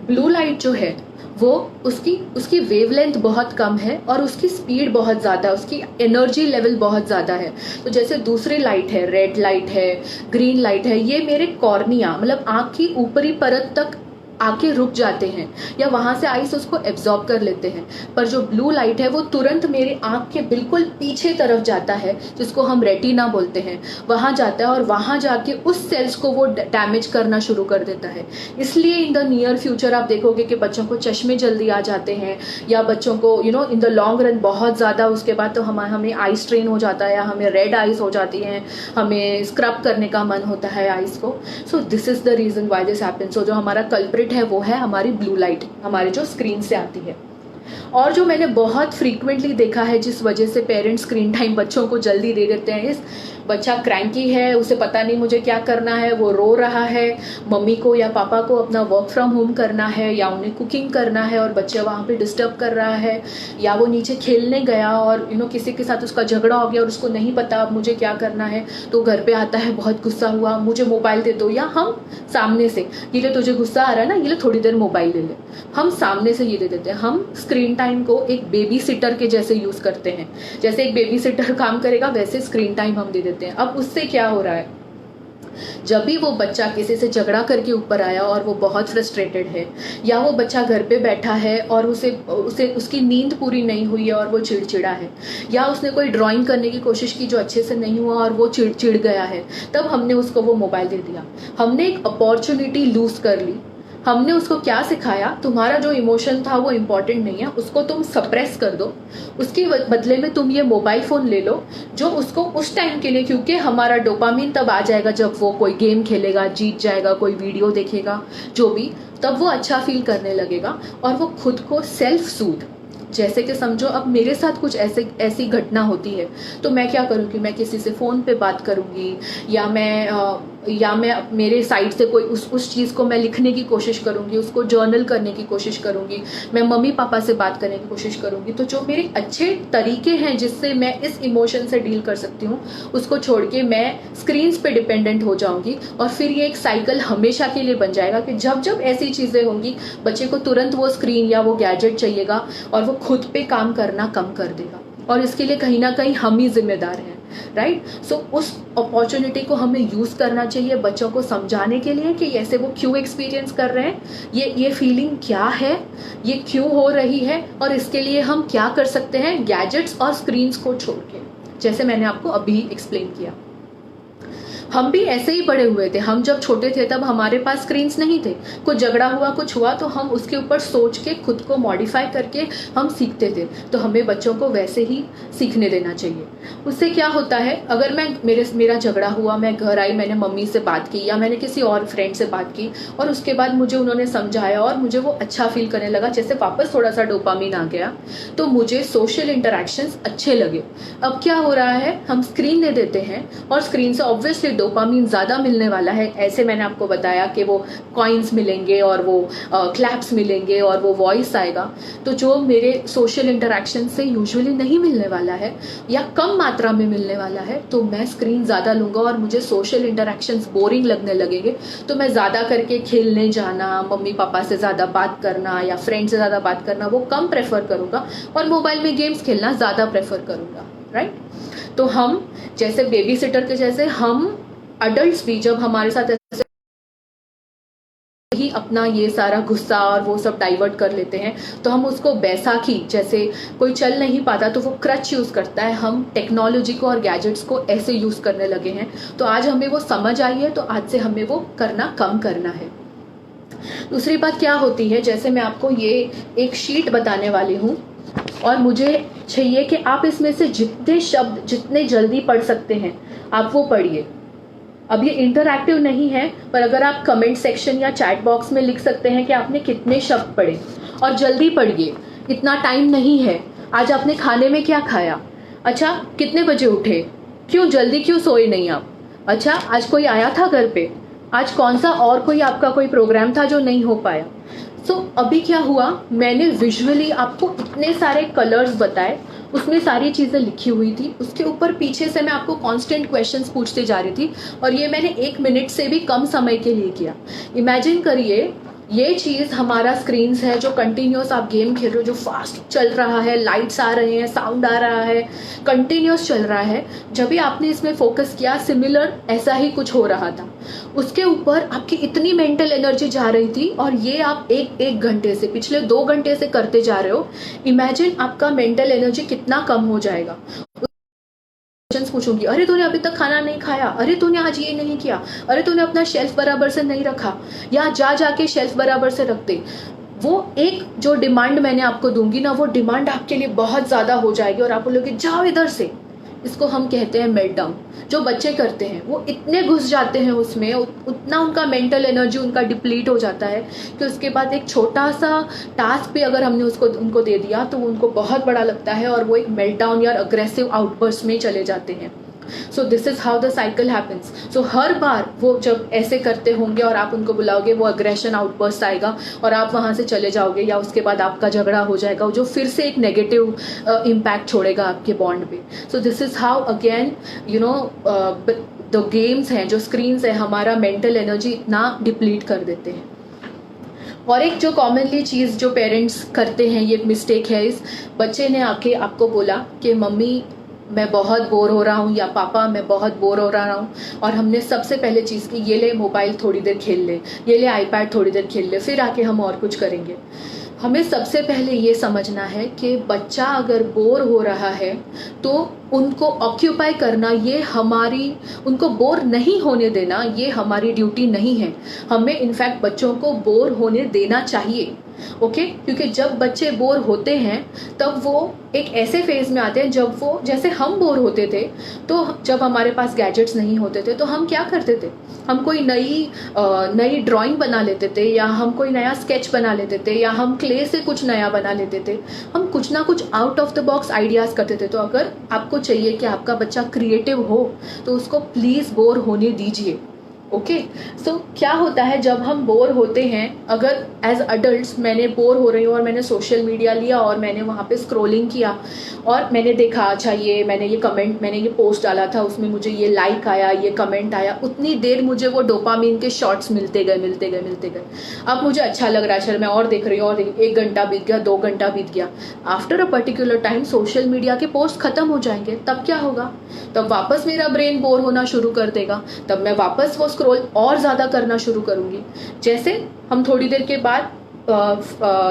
blue light जो है वो उसकी वेवलेंथ बहुत कम है और उसकी स्पीड बहुत ज़्यादा, उसकी एनर्जी लेवल बहुत ज़्यादा है। तो जैसे दूसरी लाइट है, रेड लाइट है, ग्रीन लाइट है, ये मेरे कॉर्निया मतलब आँख की ऊपरी परत तक आके रुक जाते हैं या वहाँ से आइस उसको एब्जॉर्ब कर लेते हैं। पर जो ब्लू लाइट है वो तुरंत मेरे आँख के बिल्कुल पीछे तरफ जाता है, जिसको हम रेटिना बोलते हैं, वहाँ जाता है और वहाँ जाके उस सेल्स को वो डैमेज करना शुरू कर देता है। इसलिए इन द नियर फ्यूचर आप देखोगे कि बच्चों को चश्मे जल्दी आ जाते हैं, या बच्चों को इन द लॉन्ग रन बहुत ज़्यादा उसके बाद तो हमें आई स्ट्रेन हो जाता है, या हमें रेड आइज हो जाती हैं, हमें स्क्रब करने का मन होता है आइज को। So this is the reason why this happen. So जो हमारा कल्प्रिट है वो है हमारी ब्लू लाइट, हमारे जो स्क्रीन से आती है। और जो मैंने बहुत फ्रीक्वेंटली देखा है जिस वजह से पेरेंट्स स्क्रीन टाइम बच्चों को जल्दी दे देते हैं, इस बच्चा क्रैंकी है, उसे पता नहीं मुझे क्या करना है, वो रो रहा है, मम्मी को या पापा को अपना वर्क फ्रॉम होम करना है या उन्हें कुकिंग करना है और बच्चा वहाँ पे डिस्टर्ब कर रहा है, या वो नीचे खेलने गया और किसी के साथ उसका झगड़ा हो गया और उसको नहीं पता अब मुझे क्या करना है, तो घर पे आता है बहुत गुस्सा हुआ, मुझे मोबाइल दे दो, या हम सामने से ये ले, तुझे गुस्सा आ रहा है ना, ये ले थोड़ी देर मोबाइल ले ले, हम सामने से ये दे देते हैं। हम स्क्रीन टाइम को एक बेबी सिटर के जैसे यूज करते हैं, जैसे एक बेबी सिटर काम करेगा वैसे स्क्रीन टाइम हम दे देते हैं। अब उससे क्या हो रहा है, जब भी वो बच्चा किसी से झगड़ा करके ऊपर आया और वो बहुत फ्रस्ट्रेटेड है, या वो बच्चा घर पे बैठा है और उसे उसकी नींद पूरी नहीं हुई है और वो चिड़चिड़ा है, या उसने कोई ड्राइंग करने की कोशिश की जो अच्छे से नहीं हुआ और वो चिड़ गया है, तब हमने उसको वो मोबाइल दे दिया। हमने एक अपॉर्चुनिटी लूज कर ली। हमने उसको क्या सिखाया, तुम्हारा जो इमोशन था वो इम्पोर्टेंट नहीं है, उसको तुम सप्रेस कर दो, उसके बदले में तुम ये मोबाइल फोन ले लो जो उसको उस टाइम के लिए, क्योंकि हमारा डोपामिन तब आ जाएगा जब वो कोई गेम खेलेगा, जीत जाएगा, कोई वीडियो देखेगा, जो भी, तब वो अच्छा फील करने लगेगा और वो खुद को सेल्फ सूद, जैसे कि समझो अब मेरे साथ कुछ ऐसी घटना होती है तो मैं क्या करूँगी, मैं किसी से फ़ोन पे बात करूँगी, या मैं मेरे साइड से कोई उस चीज़ को मैं लिखने की कोशिश करूँगी, उसको जर्नल करने की कोशिश करूँगी, मैं मम्मी पापा से बात करने की कोशिश करूँगी। तो जो मेरे अच्छे तरीके हैं जिससे मैं इस इमोशन से डील कर सकती हूँ, उसको छोड़ के मैं स्क्रीन्स पे डिपेंडेंट हो जाऊँगी और फिर ये एक साइकिल हमेशा के लिए बन जाएगा कि जब जब ऐसी चीज़ें होंगी बच्चे को तुरंत वो स्क्रीन या वो गैजेट चाहिएगा और वो खुद पे काम करना कम कर देगा, और इसके लिए कहीं ना कहीं हम ही जिम्मेदार हैं, राइट। सो उस अपॉर्चुनिटी को हमें यूज करना चाहिए बच्चों को समझाने के लिए कि ऐसे वो क्यों एक्सपीरियंस कर रहे हैं, ये फीलिंग क्या है, ये क्यों हो रही है, और इसके लिए हम क्या कर सकते हैं गैजेट्स और स्क्रीन्स को छोड़ के, जैसे मैंने आपको अभी एक्सप्लेन किया। हम भी ऐसे ही बड़े हुए थे। हम जब छोटे थे तब हमारे पास स्क्रीन्स नहीं थे, कुछ झगड़ा हुआ, कुछ हुआ तो हम उसके ऊपर सोच के खुद को मॉडिफाई करके हम सीखते थे। तो हमें बच्चों को वैसे ही सीखने देना चाहिए। उससे क्या होता है, अगर मेरा झगड़ा हुआ, मैं घर आई, मैंने मम्मी से बात की या मैंने किसी और फ्रेंड से बात की और उसके बाद मुझे उन्होंने समझाया और मुझे वो अच्छा फील करने लगा, जैसे वापस थोड़ा सा डोपामिन आ गया, तो मुझे सोशल इंटरेक्शंस अच्छे लगे। अब क्या हो रहा है, हम स्क्रीन दे देते हैं और स्क्रीन से ऑब्वियसली डोपामिन ज़्यादा मिलने वाला है। ऐसे मैंने आपको बताया कि वो कॉइन्स मिलेंगे और वो क्लैप्स मिलेंगे और वो वॉइस आएगा, तो जो मेरे सोशल इंटरेक्शन से यूजुअली नहीं मिलने वाला है या कम मात्रा में मिलने वाला है, तो मैं स्क्रीन ज़्यादा लूँगा और मुझे सोशल इंटरेक्शंस बोरिंग लगने लगेंगे। तो मैं ज़्यादा करके खेलने जाना, मम्मी पापा से ज़्यादा बात करना या फ्रेंड से ज़्यादा बात करना वो कम प्रेफर करूँगा और मोबाइल में गेम्स खेलना ज़्यादा प्रेफर करूँगा, राइट। तो हम जैसे बेबी सिटर के जैसे हम अडल्ट्स भी जब हमारे साथ ऐसे ही अपना ये सारा गुस्सा और वो सब डाइवर्ट कर लेते हैं, तो हम उसको बैसाखी, जैसे कोई चल नहीं पाता तो वो क्रच यूज करता है, हम टेक्नोलॉजी को और गैजेट्स को ऐसे यूज करने लगे हैं। तो आज हमें वो समझ आई है, तो आज से हमें वो करना कम करना है। दूसरी बात क्या होती है, जैसे मैं आपको ये एक शीट बताने वाली हूँ और मुझे चाहिए कि आप इसमें से जितने शब्द जितने जल्दी पढ़ सकते हैं आप वो पढ़िए। अब ये इंटरैक्टिव नहीं है, पर अगर आप कमेंट सेक्शन या चैट बॉक्स में लिख सकते हैं कि आपने कितने शब्द पढ़े, और जल्दी पढ़िए, इतना टाइम नहीं है। आज आपने खाने में क्या खाया, अच्छा कितने बजे उठे, क्यों जल्दी क्यों सोए नहीं आप, अच्छा आज कोई आया था घर पे, आज कौन सा और कोई आपका कोई प्रोग्राम था जो नहीं हो पाया। सो अभी क्या हुआ, मैंने विजुअली आपको इतने सारे कलर्स बताए, उसमें सारी चीज़ें लिखी हुई थी, उसके ऊपर पीछे से मैं आपको कांस्टेंट क्वेश्चंस पूछते जा रही थी, और ये मैंने 1 मिनट से भी कम समय के लिए किया। इमेजिन करिए ये चीज़ हमारा स्क्रीन्स है, जो कंटिन्यूस आप गेम खेल रहे हो, जो फास्ट चल रहा है, लाइट्स आ रहे हैं, साउंड आ रहा है, कंटिन्यूस चल रहा है। जब भी आपने इसमें फोकस किया, सिमिलर ऐसा ही कुछ हो रहा था। उसके ऊपर आपकी इतनी मेंटल एनर्जी जा रही थी, और ये आप एक घंटे से, पिछले 2 घंटे से करते जा रहे हो। इमेजिन आपका मेंटल एनर्जी कितना कम हो जाएगा। पूछूंगी, अरे तूने अभी तक खाना नहीं खाया, अरे तूने आज ये नहीं किया, अरे तूने अपना शेल्फ बराबर से नहीं रखा, या जाके शेल्फ बराबर से रख दे। वो एक जो डिमांड मैंने आपको दूंगी ना, वो डिमांड आपके लिए बहुत ज्यादा हो जाएगी और आप बोलोगे जाओ इधर से, इसको हम कहते हैं मेल्टडाउन। जो बच्चे करते हैं वो इतने घुस जाते हैं उसमें, उतना उनका मेंटल एनर्जी उनका डिप्लीट हो जाता है कि उसके बाद एक छोटा सा टास्क भी अगर हमने उनको दे दिया तो उनको बहुत बड़ा लगता है और वो एक मेल्टडाउन या अग्रेसिव आउटबर्स्ट में चले जाते हैं। So this is how the cycle happens. So हर बार वो जब ऐसे करते होंगे और आप उनको बुलाओगे, वो अग्रेशन आउटबर्स्ट आएगा और आप वहाँ से चले जाओगे, या उसके बाद आपका झगड़ा हो जाएगा जो फिर से एक नेगेटिव इम्पैक्ट छोड़ेगा आपके बॉन्ड पे। सो this is how again the games हैं, जो स्क्रीन्स है, हमारा मेंटल एनर्जी इतना डिप्लीट कर देते हैं। और एक जो कॉमनली चीज़ जो पेरेंट्स करते हैं, ये मिस्टेक है, इस बच्चे ने आके आपको बोला कि मम्मी मैं बहुत बोर हो रहा हूँ, या पापा मैं बहुत बोर हो रहा हूँ, और हमने सबसे पहले चीज़ की ये ले मोबाइल थोड़ी देर खेल ले, ये ले आईपैड थोड़ी देर खेल ले, फिर आके हम और कुछ करेंगे। हमें सबसे पहले ये समझना है कि बच्चा अगर बोर हो रहा है तो उनको ऑक्यूपाई करना, ये हमारी, उनको बोर नहीं होने देना ये हमारी ड्यूटी नहीं है। हमें इनफैक्ट बच्चों को बोर होने देना चाहिए, ओके क्योंकि जब बच्चे बोर होते हैं तब वो एक ऐसे फेज में आते हैं जब वो, जैसे हम बोर होते थे तो जब हमारे पास गैजेट्स नहीं होते थे तो हम क्या करते थे, हम कोई नई ड्राइंग बना लेते थे, या हम कोई नया स्केच बना लेते थे, या हम क्ले से कुछ नया बना लेते थे। हम कुछ ना कुछ out of the box ideas करते थे। तो अगर आपको चाहिए कि आपका बच्चा क्रिएटिव हो तो उसको प्लीज़ बोर होने दीजिए, ओके। सो क्या होता है जब हम बोर होते हैं, अगर एज अडल्ट मैंने बोर हो रही हूँ और मैंने सोशल मीडिया लिया और मैंने वहाँ पे स्क्रॉलिंग किया और मैंने देखा अच्छा मैंने ये पोस्ट डाला था, उसमें मुझे ये लाइक आया, ये कमेंट आया, उतनी देर मुझे वो डोपामीन के शॉट्स मिलते गए। अब मुझे अच्छा लग रहा है, चल मैं और देख रही हूँ, और 1 घंटा बीत गया, 2 घंटा बीत गया। After a particular time social media के पोस्ट खत्म हो जाएंगे, तब क्या होगा, तब वापस मेरा ब्रेन बोर होना शुरू कर देगा, तब मैं वापस वो स्क्रॉल और ज़्यादा करना शुरू करूँगी। जैसे हम थोड़ी देर के बाद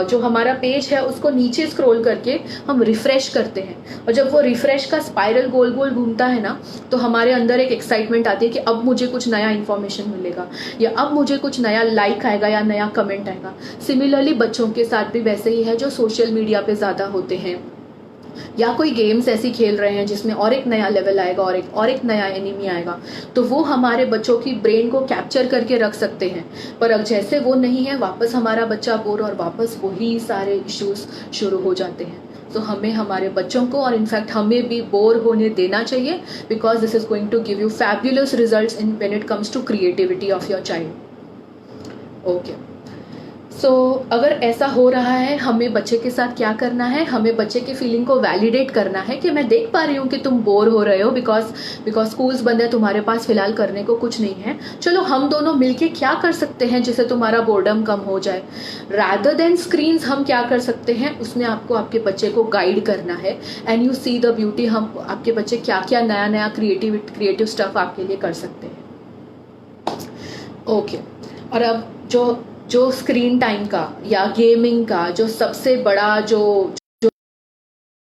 जो हमारा पेज है उसको नीचे स्क्रॉल करके हम रिफ्रेश करते हैं, और जब वो रिफ्रेश का स्पाइरल गोल गोल घूमता है ना, तो हमारे अंदर एक एक्साइटमेंट आती है कि अब मुझे कुछ नया इन्फॉर्मेशन मिलेगा, या अब मुझे कुछ नया लाइक आएगा या नया कमेंट आएगा। सिमिलरली बच्चों के साथ भी वैसे ही है, जो सोशल मीडिया पे ज़्यादा होते हैं या कोई गेम्स ऐसी खेल रहे हैं जिसमें और एक नया लेवल आएगा और एक नया एनिमी आएगा, तो वो हमारे बच्चों की ब्रेन को कैप्चर करके रख सकते हैं। पर अब जैसे वो नहीं है, वापस हमारा बच्चा बोर, और वापस वही सारे इश्यूज शुरू हो जाते हैं। तो हमें हमारे बच्चों को, और इनफैक्ट हमें भी बोर होने देना चाहिए, because this is going to give you fabulous results in when it comes to creativity of your child, okay. So अगर ऐसा हो रहा है, हमें बच्चे के साथ क्या करना है, हमें बच्चे की फीलिंग को वैलिडेट करना है कि मैं देख पा रही हूँ कि तुम बोर हो रहे हो, बिकॉज स्कूल्स बंद है, तुम्हारे पास फिलहाल करने को कुछ नहीं है, चलो हम दोनों मिलके क्या कर सकते हैं जिससे तुम्हारा बोर्डम कम हो जाए। रादर देन स्क्रीन्स हम क्या कर सकते हैं, उसमें आपको आपके बच्चे को गाइड करना है, and you see the beauty, हम आपके बच्चे क्या क्या नया क्रिएटिव स्टफ आपके लिए कर सकते हैं, ओके। और अब जो स्क्रीन टाइम का या गेमिंग का जो सबसे बड़ा जो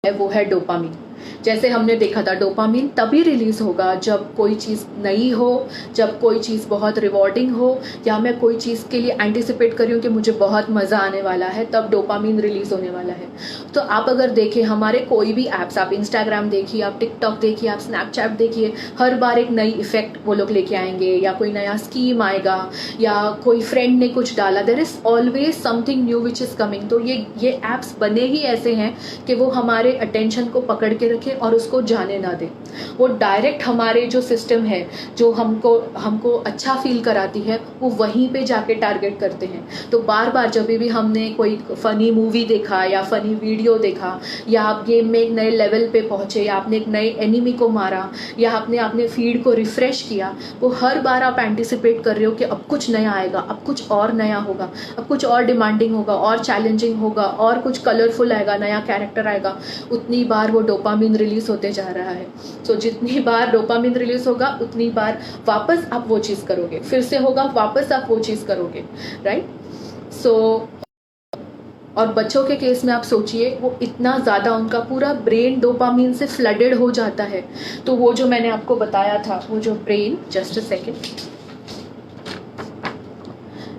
है वो है डोपामीन। जैसे हमने देखा था, डोपामीन तभी रिलीज होगा जब कोई चीज़ नई हो, जब कोई चीज़ बहुत रिवॉर्डिंग हो, या मैं कोई चीज़ के लिए एंटिसिपेट कर रही हूँ कि मुझे बहुत मज़ा आने वाला है, तब डोपामीन रिलीज होने वाला है। तो आप अगर देखें हमारे कोई भी ऐप्स, आप इंस्टाग्राम देखिए, आप टिकटॉक देखिए, आप स्नैपचैट देखिए, हर बार एक नई इफेक्ट वो लोग लेके आएंगे, या कोई नया स्कीम आएगा, या कोई फ्रेंड ने कुछ डाला, there is always something new which is coming. तो ये ऐप्स बने ही ऐसे हैं कि वो हमारे अटेंशन को पकड़ के रखे और उसको जाने ना दे। वो डायरेक्ट हमारे जो सिस्टम है, जो हमको अच्छा फील कराती है, वो वहीं पे जाके टारगेट करते हैं। तो बार बार जब भी हमने कोई फनी मूवी देखा या फनी वीडियो देखा, या आप गेम में एक नए लेवल पे पहुंचे, या आपने एक नए एनिमी को मारा, या आपने फीड को रिफ्रेश किया, वो हर बार आप एंटिसिपेट कर रहे हो कि अब कुछ नया आएगा, अब कुछ और नया होगा, अब कुछ और डिमांडिंग होगा, और चैलेंजिंग होगा, और कुछ कलरफुल आएगा, नया कैरेक्टर आएगा। उतनी बार वो डोपामिन रिलीज होते जा रहा है। सो जितनी बार डोपामिन रिलीज होगा उतनी बार वापस आप वो चीज़ करोगे, फिर से होगा वापस आप वो चीज़ करोगे, राइट। सो और बच्चों के केस में आप सोचिए, वो इतना ज़्यादा उनका पूरा ब्रेन डोपामिन से फ्लडेड हो जाता है। तो वो जो मैंने आपको बताया था, वो जो ब्रेन, जस्ट अ सेकेंड,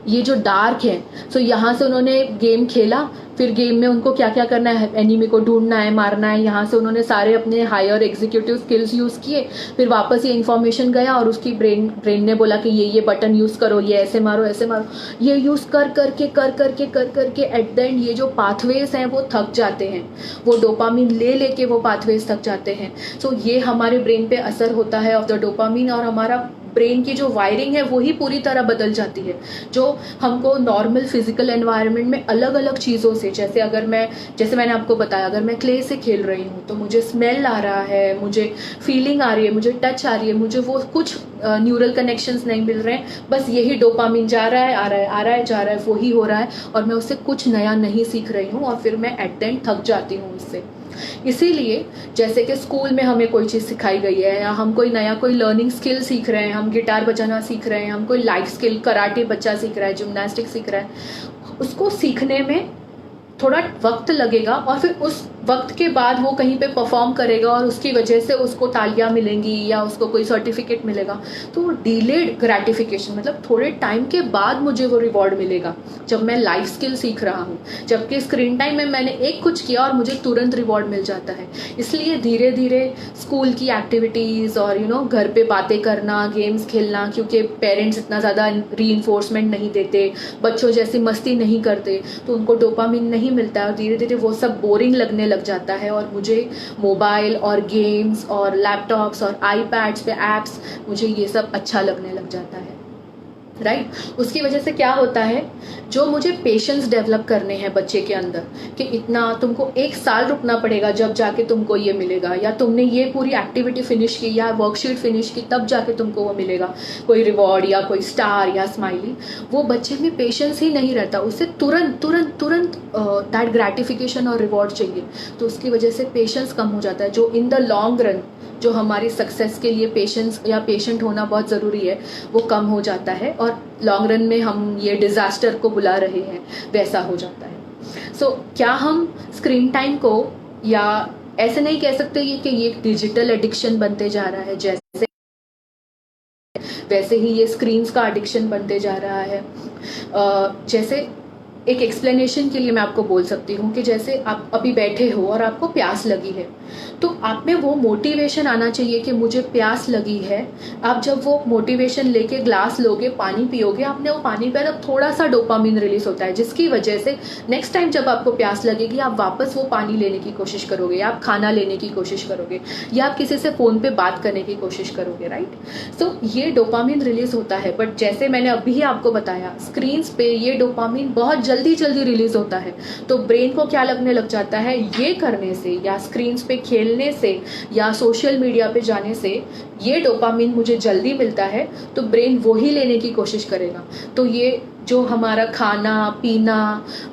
ये जो डार्क है, सो यहाँ से उन्होंने गेम खेला, फिर गेम में उनको क्या क्या करना है, एनिमी को ढूंढना है, मारना है, यहाँ से उन्होंने सारे अपने हायर एग्जीक्यूटिव स्किल्स यूज़ किए, फिर वापस ये इन्फॉर्मेशन गया और उसकी ब्रेन ने बोला कि ये बटन यूज़ करो, ये ऐसे मारो ऐसे मारो, ये यूज़ कर करके एट द एंड ये जो पाथवेज हैं वो थक जाते हैं, वो डोपामिन ले लेके वो पाथवेज थक जाते हैं। सो ये हमारे ब्रेन पे असर होता है ऑफ द डोपामिन, और हमारा ब्रेन की जो वायरिंग है वो ही पूरी तरह बदल जाती है, जो हमको नॉर्मल फिजिकल एनवायरनमेंट में अलग अलग चीज़ों से, जैसे मैंने आपको बताया, अगर मैं क्ले से खेल रही हूँ तो मुझे स्मेल आ रहा है, मुझे फीलिंग आ रही है, मुझे टच आ रही है, मुझे वो कुछ न्यूरल कनेक्शंस नहीं मिल रहे हैं, बस यही डोपामिन जा रहा है, आ रहा है, आ रहा है, जा रहा है, वही हो रहा है, और मैं उससे कुछ नया नहीं सीख रही हूँ, और फिर मैं एट द एंड थक जाती हूँ उससे। इसीलिए जैसे कि स्कूल में हमें कोई चीज़ सिखाई गई है, या हम कोई लर्निंग स्किल सीख रहे हैं, हम गिटार बजाना सीख रहे हैं, हम कोई लाइफ स्किल, कराटे बच्चा सीख रहा है, जिम्नास्टिक सीख रहा है, उसको सीखने में थोड़ा वक्त लगेगा, और फिर उस वक्त के बाद वो कहीं पे परफॉर्म करेगा और उसकी वजह से उसको तालियां मिलेंगी या उसको कोई सर्टिफिकेट मिलेगा, तो डिलेड ग्रेटिफिकेशन, मतलब थोड़े टाइम के बाद मुझे वो रिवॉर्ड मिलेगा जब मैं लाइफ स्किल सीख रहा हूँ, जबकि स्क्रीन टाइम में मैंने एक कुछ किया और मुझे तुरंत रिवॉर्ड मिल जाता है। इसलिए धीरे धीरे स्कूल की एक्टिविटीज़ और घर पे बातें करना, गेम्स खेलना, क्योंकि पेरेंट्स इतना ज़्यादा री नहीं देते, बच्चों जैसी मस्ती नहीं करते, तो उनको डोपामिन नहीं मिलता है, और धीरे धीरे वो सब बोरिंग लगने लग जाता है, और मुझे मोबाइल और गेम्स और लैपटॉप्स और आईपैड्स पे एप्स, मुझे ये सब अच्छा लगने लग जाता है, राइट। उसकी वजह से क्या होता है, जो मुझे पेशेंस डेवलप करने हैं बच्चे के अंदर, कि इतना तुमको 1 साल रुकना पड़ेगा जब जाके तुमको ये मिलेगा, या तुमने ये पूरी एक्टिविटी फिनिश की या वर्कशीट फिनिश की तब जाके तुमको वो मिलेगा, कोई रिवॉर्ड या कोई स्टार या स्माइली, वो बच्चे में पेशेंस ही नहीं रहता, उसे तुरंत तुरंत तुरंत दैट ग्रेटिफिकेशन और रिवॉर्ड चाहिए, तो उसकी वजह से पेशेंस कम हो जाता है, जो इन द लॉन्ग रन जो हमारी सक्सेस के लिए पेशेंस या पेशेंट होना बहुत ज़रूरी है, वो कम हो जाता है, और लॉन्ग रन में हम ये डिज़ास्टर को बुला रहे हैं वैसा हो जाता है। सो क्या हम स्क्रीन टाइम को, या ऐसे नहीं कह सकते कि ये डिजिटल एडिक्शन बनते जा रहा है, जैसे वैसे ही ये स्क्रीन्स का एडिक्शन बनते जा रहा है। जैसे एक एक्सप्लेनेशन के लिए मैं आपको बोल सकती हूँ कि जैसे आप अभी बैठे हो और आपको प्यास लगी है, तो आप में वो मोटिवेशन आना चाहिए कि मुझे प्यास लगी है। आप जब वो मोटिवेशन लेके ग्लास लोगे, पानी पियोगे, आपने वो पानी पिया, तब थोड़ा सा डोपामिन रिलीज होता है, जिसकी वजह से नेक्स्ट टाइम जब आपको प्यास लगेगी आप वापस वो पानी लेने की कोशिश करोगे, या आप खाना लेने की कोशिश करोगे, या आप किसी से फ़ोन पे बात करने की कोशिश करोगे, राइट। सो ये डोपामिन रिलीज होता है, बट जैसे मैंने अभी ही आपको बताया, स्क्रीन्स पे ये डोपामिन बहुत जल्दी जल्दी रिलीज होता है, तो ब्रेन को क्या लगने लग जाता है, ये करने से या स्क्रीन्स पे खेलने से या सोशल मीडिया पे जाने से ये डोपामिन मुझे जल्दी मिलता है, तो ब्रेन वही लेने की कोशिश करेगा। तो ये जो हमारा खाना पीना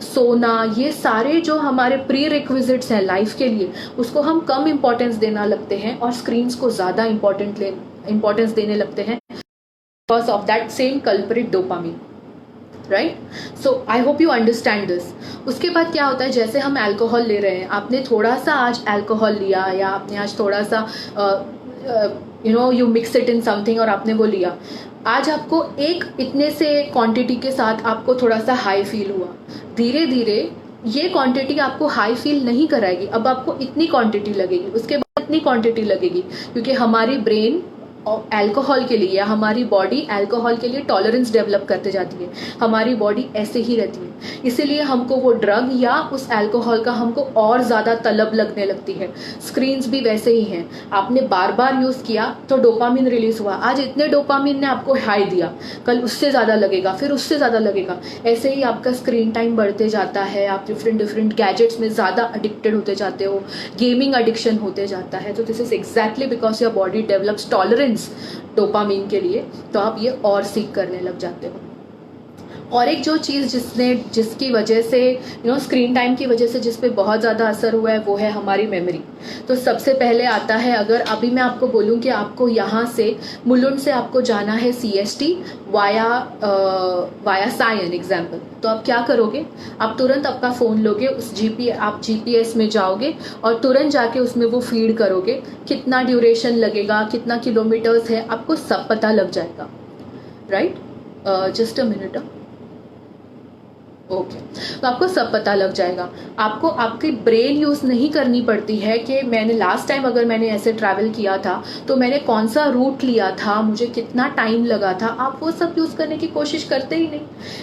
सोना, ये सारे जो हमारे प्री रिक्विजिट्स हैं लाइफ के लिए, उसको हम कम इम्पोर्टेंस देना लगते हैं और स्क्रीन्स को ज़्यादा इम्पोर्टेंस देने लगते हैं because of that same culprit dopamine, right. So I hope you understand this. उसके बाद क्या होता है, जैसे हम अल्कोहल ले रहे हैं, आपने थोड़ा सा आज अल्कोहल लिया, या आपने आज थोड़ा सा you mix it in something और आपने वो लिया, आज आपको एक इतने से क्वांटिटी के साथ आपको थोड़ा सा हाई फील हुआ, धीरे धीरे ये क्वांटिटी आपको हाई फील नहीं कराएगी, अब आपको इतनी क्वांटिटी लगेगी, उसके बाद इतनी क्वांटिटी लगेगी, क्योंकि हमारी ब्रेन अल्कोहल के लिए या हमारी बॉडी अल्कोहल के लिए टॉलरेंस डेवलप करते जाती है, हमारी बॉडी ऐसे ही रहती है, इसीलिए हमको वो ड्रग या उस अल्कोहल का हमको और ज़्यादा तलब लगने लगती है। स्क्रीन्स भी वैसे ही हैं, आपने बार बार यूज़ किया तो डोपामिन रिलीज हुआ, आज इतने डोपामिन ने आपको हाई दिया, कल उससे ज़्यादा लगेगा, फिर उससे ज़्यादा लगेगा, ऐसे ही आपका स्क्रीन टाइम बढ़ते जाता है, आप डिफरेंट गैजेट्स में ज़्यादा एडिक्टेड होते जाते हो, गेमिंग एडिक्शन होते जाता है। तो this is exactly because your body develops tolerance dopamine के लिए, तो आप ये और सीख करने लग जाते हो। और एक जो चीज़ जिसकी वजह से स्क्रीन टाइम की वजह से जिस पे बहुत ज़्यादा असर हुआ है वो है हमारी मेमोरी। तो सबसे पहले आता है, अगर अभी मैं आपको बोलूँ कि आपको यहाँ से मुलुंड से आपको जाना है CST वाया सायन एग्जाम्पल, तो आप क्या करोगे, आप तुरंत आपका फ़ोन लोगे, उस आप GPS में जाओगे और तुरंत जाके उसमें वो फीड करोगे, कितना ड्यूरेशन लगेगा, कितना किलोमीटर्स है, आपको सब पता लग जाएगा, right. Just a minute. Okay, तो आपको सब पता लग जाएगा। आपको आपकी ब्रेन यूज़ नहीं करनी पड़ती है कि मैंने लास्ट टाइम अगर मैंने ऐसे ट्रैवल किया था तो मैंने कौन सा रूट लिया था, मुझे कितना टाइम लगा था, आप वो सब यूज़ करने की कोशिश करते ही नहीं।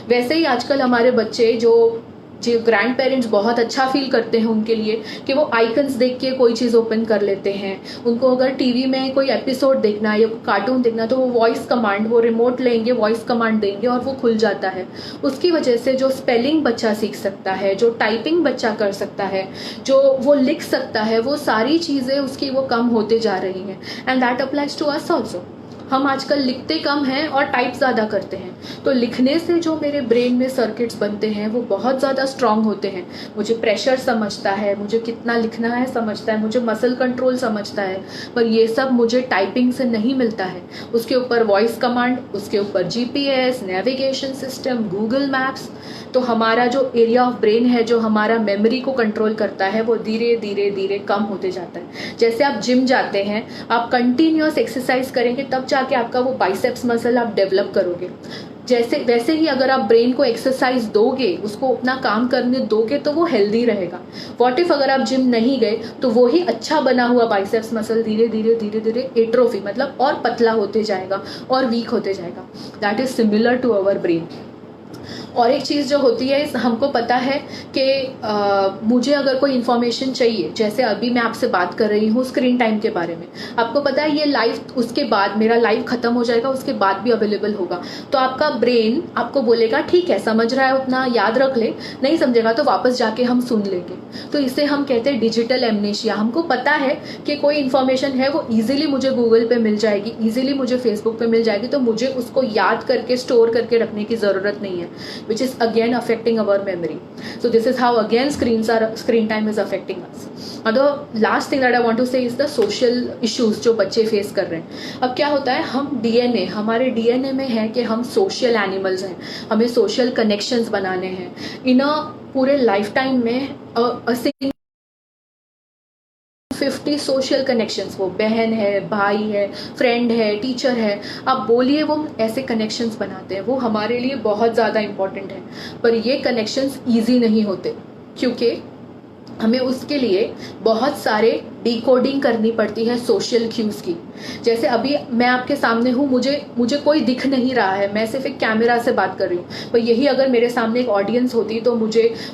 वैसे ही आजकल हमारे बच्चे जो ग्रैंड पेरेंट्स बहुत अच्छा फील करते हैं उनके लिए कि वो आइकन्स देख के कोई चीज़ ओपन कर लेते हैं। उनको अगर टीवी में कोई एपिसोड देखना है या कार्टून देखना है तो वो वॉइस कमांड, वो रिमोट लेंगे, वॉइस कमांड देंगे और वो खुल जाता है। उसकी वजह से जो स्पेलिंग बच्चा सीख सकता है, जो टाइपिंग बच्चा कर सकता है, जो वो लिख सकता है, वो सारी चीज़ें उसकी वो कम होते जा रही हैं। And that applies to us also. हम आजकल लिखते कम हैं और टाइप ज़्यादा करते हैं, तो लिखने से जो मेरे ब्रेन में सर्किट्स बनते हैं वो बहुत ज़्यादा स्ट्रांग होते हैं। मुझे प्रेशर समझता है, मुझे कितना लिखना है समझता है, मुझे मसल कंट्रोल समझता है, पर ये सब मुझे टाइपिंग से नहीं मिलता है। उसके ऊपर वॉइस कमांड, उसके ऊपर GPS, navigation system, Google maps. तो हमारा जो एरिया ऑफ ब्रेन है, जो हमारा मेमोरी को कंट्रोल करता है, वो धीरे धीरे धीरे कम होते जाता है। जैसे आप जिम जाते हैं, आप कंटिन्यूअस एक्सरसाइज करेंगे तब जाके आपका वो बाइसेप्स मसल आप डेवलप करोगे। वैसे ही अगर आप ब्रेन को एक्सरसाइज दोगे, उसको अपना काम करने दोगे, तो वो हेल्दी रहेगा। व्हाट इफ अगर आप जिम नहीं गए तो वो ही अच्छा बना हुआ बाइसेप्स मसल धीरे धीरे धीरे धीरे एट्रोफी मतलब और पतला होते जाएगा और वीक होते जाएगा। That is similar to our brain. और एक चीज़ जो होती है, हमको पता है कि मुझे अगर कोई इन्फॉर्मेशन चाहिए, जैसे अभी मैं आपसे बात कर रही हूँ स्क्रीन टाइम के बारे में, आपको पता है ये लाइव उसके बाद मेरा लाइव ख़त्म हो जाएगा, उसके बाद भी अवेलेबल होगा। तो आपका ब्रेन आपको बोलेगा ठीक है, समझ रहा है उतना याद रख ले, नहीं समझेगा तो वापस जाके हम सुन लेंगे। तो इसे हम कहते हैं डिजिटल एमनेशिया। हमको पता है कि कोई इन्फॉर्मेशन है वो ईजिली मुझे गूगल पे मिल जाएगी, ईजिली मुझे फेसबुक पे मिल जाएगी, तो मुझे उसको याद करके स्टोर करके रखने की ज़रूरत नहीं है, which is again affecting our memory. So this is how again screen time is affecting us. And the last thing that I want to say is the social issues जो बच्चे फेस कर रहे हैं। अब क्या होता है, हम डीएनए, हमारे डीएनए में है कि हम सोशल एनिमल्स हैं, हमें सोशल कनेक्शंस बनाने हैं। इन अ पूरे लाइफ टाइम में 50 सोशल कनेक्शंस, वो बहन है, भाई है, फ्रेंड है, टीचर है, आप बोलिए, वो ऐसे कनेक्शंस बनाते हैं, वो हमारे लिए बहुत ज़्यादा इम्पॉर्टेंट है। पर ये कनेक्शंस ईजी नहीं होते, क्योंकि हमें उसके लिए बहुत सारे डिकोडिंग करनी पड़ती है सोशल क्यूज़ की। जैसे अभी मैं आपके सामने हूँ, मुझे कोई दिख नहीं रहा है, मैं सिर्फ एक कैमरा से बात कर रही हूँ, पर यही अगर मेरे सामने एक ऑडियंस होती तो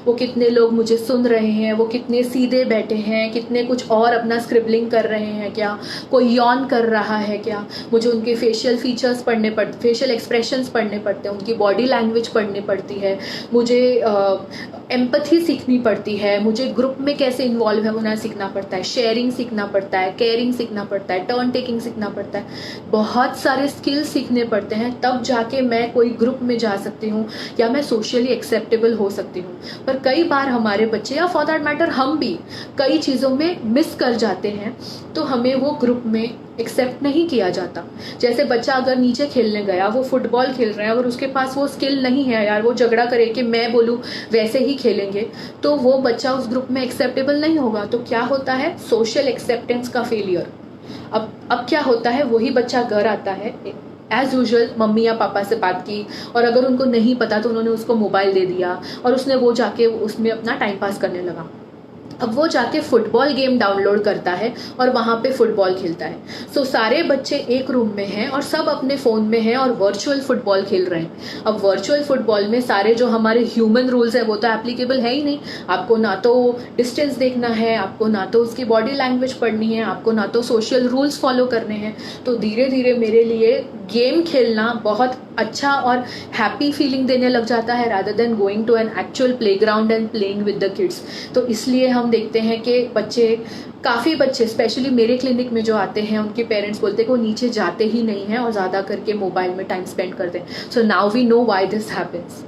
वो कितने लोग मुझे सुन रहे हैं, वो कितने सीधे बैठे हैं, कितने कुछ और अपना स्क्रिबलिंग कर रहे हैं क्या, कोई यॉन कर रहा है क्या, मुझे उनके फेशियल फीचर्स फेशियल एक्सप्रेशंस पढ़ने पड़ते हैं, उनकी बॉडी लैंग्वेज पढ़नी पड़ती है, मुझे एम्पथी सीखनी पड़ती है, मुझे ग्रुप में कैसे इन्वॉल्व होना सीखना पड़ता है, शेयरिंग सीखना पड़ता है, केयरिंग सीखना पड़ता है, टर्न टेकिंग सीखना पड़ता है। बहुत सारे स्किल्स सीखने पड़ते हैं, तब जाके मैं कोई ग्रुप में जा सकती हूँ या मैं सोशली एक्सेप्टेबल हो सकती हूँ। पर कई बार हमारे बच्चे, या फॉर दैट मैटर हम भी, कई चीज़ों में मिस कर जाते हैं, तो हमें वो ग्रुप में एक्सेप्ट नहीं किया जाता। जैसे बच्चा अगर नीचे खेलने गया, वो फुटबॉल खेल रहे हैं, अगर उसके पास वो स्किल नहीं है, यार वो झगड़ा करे कि मैं बोलूँ वैसे ही खेलेंगे, तो वो बच्चा उस ग्रुप में एक्सेप्टेबल नहीं होगा। तो क्या होता है, सोशल एक्सेप्टेंस का फेलियर। अब क्या होता है, वही बच्चा घर आता है, एज यूजुअल मम्मी या पापा से बात की, और अगर उनको नहीं पता तो उन्होंने उसको मोबाइल दे दिया और उसने वो जाके उसमें अपना टाइम पास करने लगा। अब वो जाके फुटबॉल गेम डाउनलोड करता है और वहाँ पे फुटबॉल खेलता है। सो सारे बच्चे एक रूम में हैं और सब अपने फ़ोन में हैं और वर्चुअल फुटबॉल खेल रहे हैं। अब वर्चुअल फुटबॉल में सारे जो हमारे ह्यूमन रूल्स हैं वो तो एप्लीकेबल है ही नहीं। आपको ना तो डिस्टेंस देखना है, आपको ना तो उसकी बॉडी लैंग्वेज पढ़नी है, आपको ना तो सोशल रूल्स फॉलो करने हैं। तो धीरे धीरे मेरे लिए गेम खेलना बहुत अच्छा और हैप्पी फीलिंग देने लग जाता है, rather than going to an actual playground and playing with the kids. तो इसलिए हम देखते हैं कि काफ़ी बच्चे स्पेशली मेरे क्लिनिक में जो आते हैं, उनके पेरेंट्स बोलते हैं कि वो नीचे जाते ही नहीं हैं और ज़्यादा करके मोबाइल में टाइम स्पेंड करते हैं। So now we know why this happens.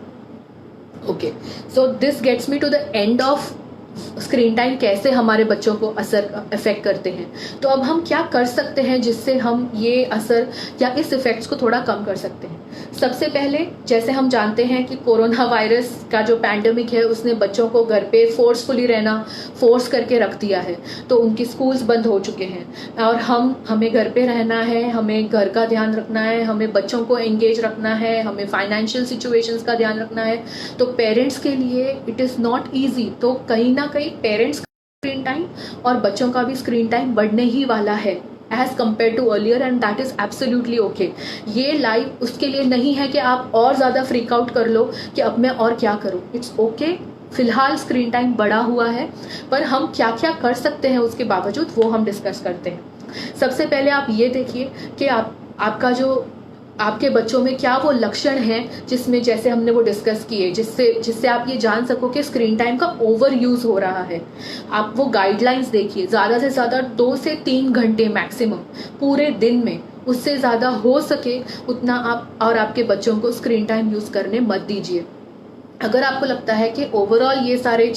Okay, so this gets me to the end of screen time, कैसे हमारे बच्चों को अफेक्ट करते हैं। तो अब हम क्या कर सकते हैं जिससे हम ये असर या इस इफेक्ट्स को थोड़ा कम कर सकते हैं। सबसे पहले जैसे हम जानते हैं कि कोरोना वायरस का जो पैंडेमिक है उसने बच्चों को घर पे फोर्सफुली रहना फोर्स करके रख दिया है, तो उनकी स्कूल्स बंद हो चुके हैं और हमें घर पे रहना है, हमें घर का ध्यान रखना है, हमें बच्चों को एंगेज रखना है, हमें फाइनेंशियल सिचुएशंस का ध्यान रखना है। तो पेरेंट्स के लिए इट इज़ नॉट ईजी। तो कहीं ना कहीं पेरेंट्स का स्क्रीन टाइम और बच्चों का भी स्क्रीन टाइम बढ़ने ही वाला है as compare to earlier, and that is absolutely okay. ये लाइफ उसके लिए नहीं है कि आप और ज़्यादा फ्रीक आउट कर लो कि अब मैं और क्या करूँ। इट्स ओके, फिलहाल स्क्रीन टाइम बढ़ा हुआ है, पर हम क्या क्या कर सकते हैं उसके बावजूद वो हम डिस्कस करते हैं। सबसे पहले आप ये देखिए कि आपका जो आपके बच्चों में क्या वो लक्षण हैं जिसमें जैसे हमने वो डिस्कस किए, जिससे आप ये जान सको कि स्क्रीन टाइम का ओवर यूज हो रहा है। आप वो गाइडलाइंस देखिए, ज़्यादा से ज़्यादा 2 से 3 घंटे मैक्सिमम पूरे दिन में, उससे ज़्यादा हो सके उतना आप और आपके बच्चों को स्क्रीन टाइम यूज़ करने मत दीजिए। अगर आपको लगता है कि ओवरऑल ये सारे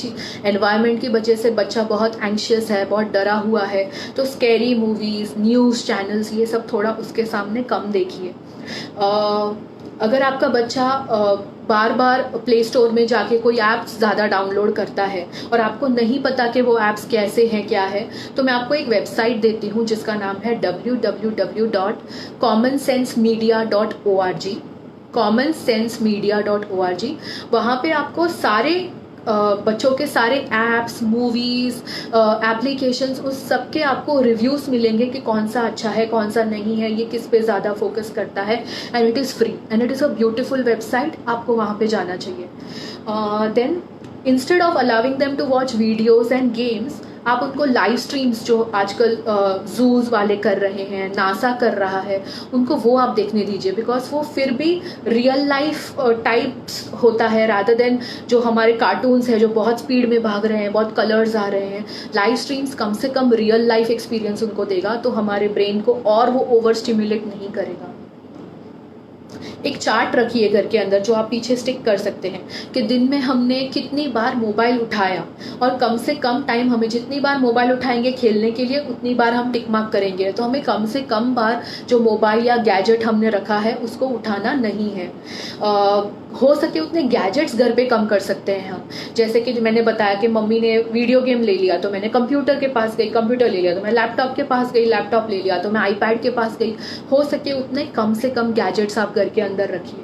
एनवायरनमेंट की वजह से बच्चा बहुत एंशियस है, बहुत डरा हुआ है, तो स्कैरी मूवीज़, न्यूज़ चैनल्स, ये सब थोड़ा उसके सामने कम देखिए। अगर आपका बच्चा बार बार प्ले स्टोर में जाके कोई ऐप्स ज़्यादा डाउनलोड करता है और आपको नहीं पता कि वो ऐप्स कैसे हैं, क्या है, तो मैं आपको एक वेबसाइट देती हूँ जिसका नाम है www.commonsensemedia.org, commonsensemedia.org। वहाँ पे आपको सारे बच्चों के सारे ऐप्स, मूवीज़, एप्लीकेशंस, उस सब के आपको रिव्यूज़ मिलेंगे कि कौन सा अच्छा है, कौन सा नहीं है, ये किस पे ज़्यादा फोकस करता है, and it is free and it is a beautiful website. आपको वहाँ पे जाना चाहिए। Then instead of allowing them to watch videos and games, आप उनको लाइव स्ट्रीम्स जो आजकल जूज वाले कर रहे हैं, नासा कर रहा है, उनको वो आप देखने दीजिए, बिकॉज वो फिर भी रियल लाइफ टाइप्स होता है रादर देन जो हमारे कार्टून्स हैं जो बहुत स्पीड में भाग रहे हैं, बहुत कलर्स आ रहे हैं। लाइव स्ट्रीम्स कम से कम रियल लाइफ एक्सपीरियंस उनको देगा, तो हमारे ब्रेन को और वो ओवर स्टिमुलेट नहीं करेगा। एक चार्ट रखिए घर के अंदर जो आप पीछे स्टिक कर सकते हैं कि दिन में हमने कितनी बार मोबाइल उठाया, और कम से कम टाइम हमें जितनी बार मोबाइल उठाएंगे खेलने के लिए उतनी बार हम टिक मार्क करेंगे। तो हमें कम से कम बार जो मोबाइल या गैजेट हमने रखा है उसको उठाना नहीं है। हो सके उतने गैजेट्स घर पे कम कर सकते हैं हम। जैसे कि मैंने बताया कि मम्मी ने वीडियो गेम ले लिया तो मैंने कंप्यूटर के पास गई, कंप्यूटर ले लिया तो मैं लैपटॉप के पास गई, लैपटॉप ले लिया तो मैं आईपैड के पास गई। हो सके उतने कम से कम गैजेट्स आप घर के अंदर रखिए।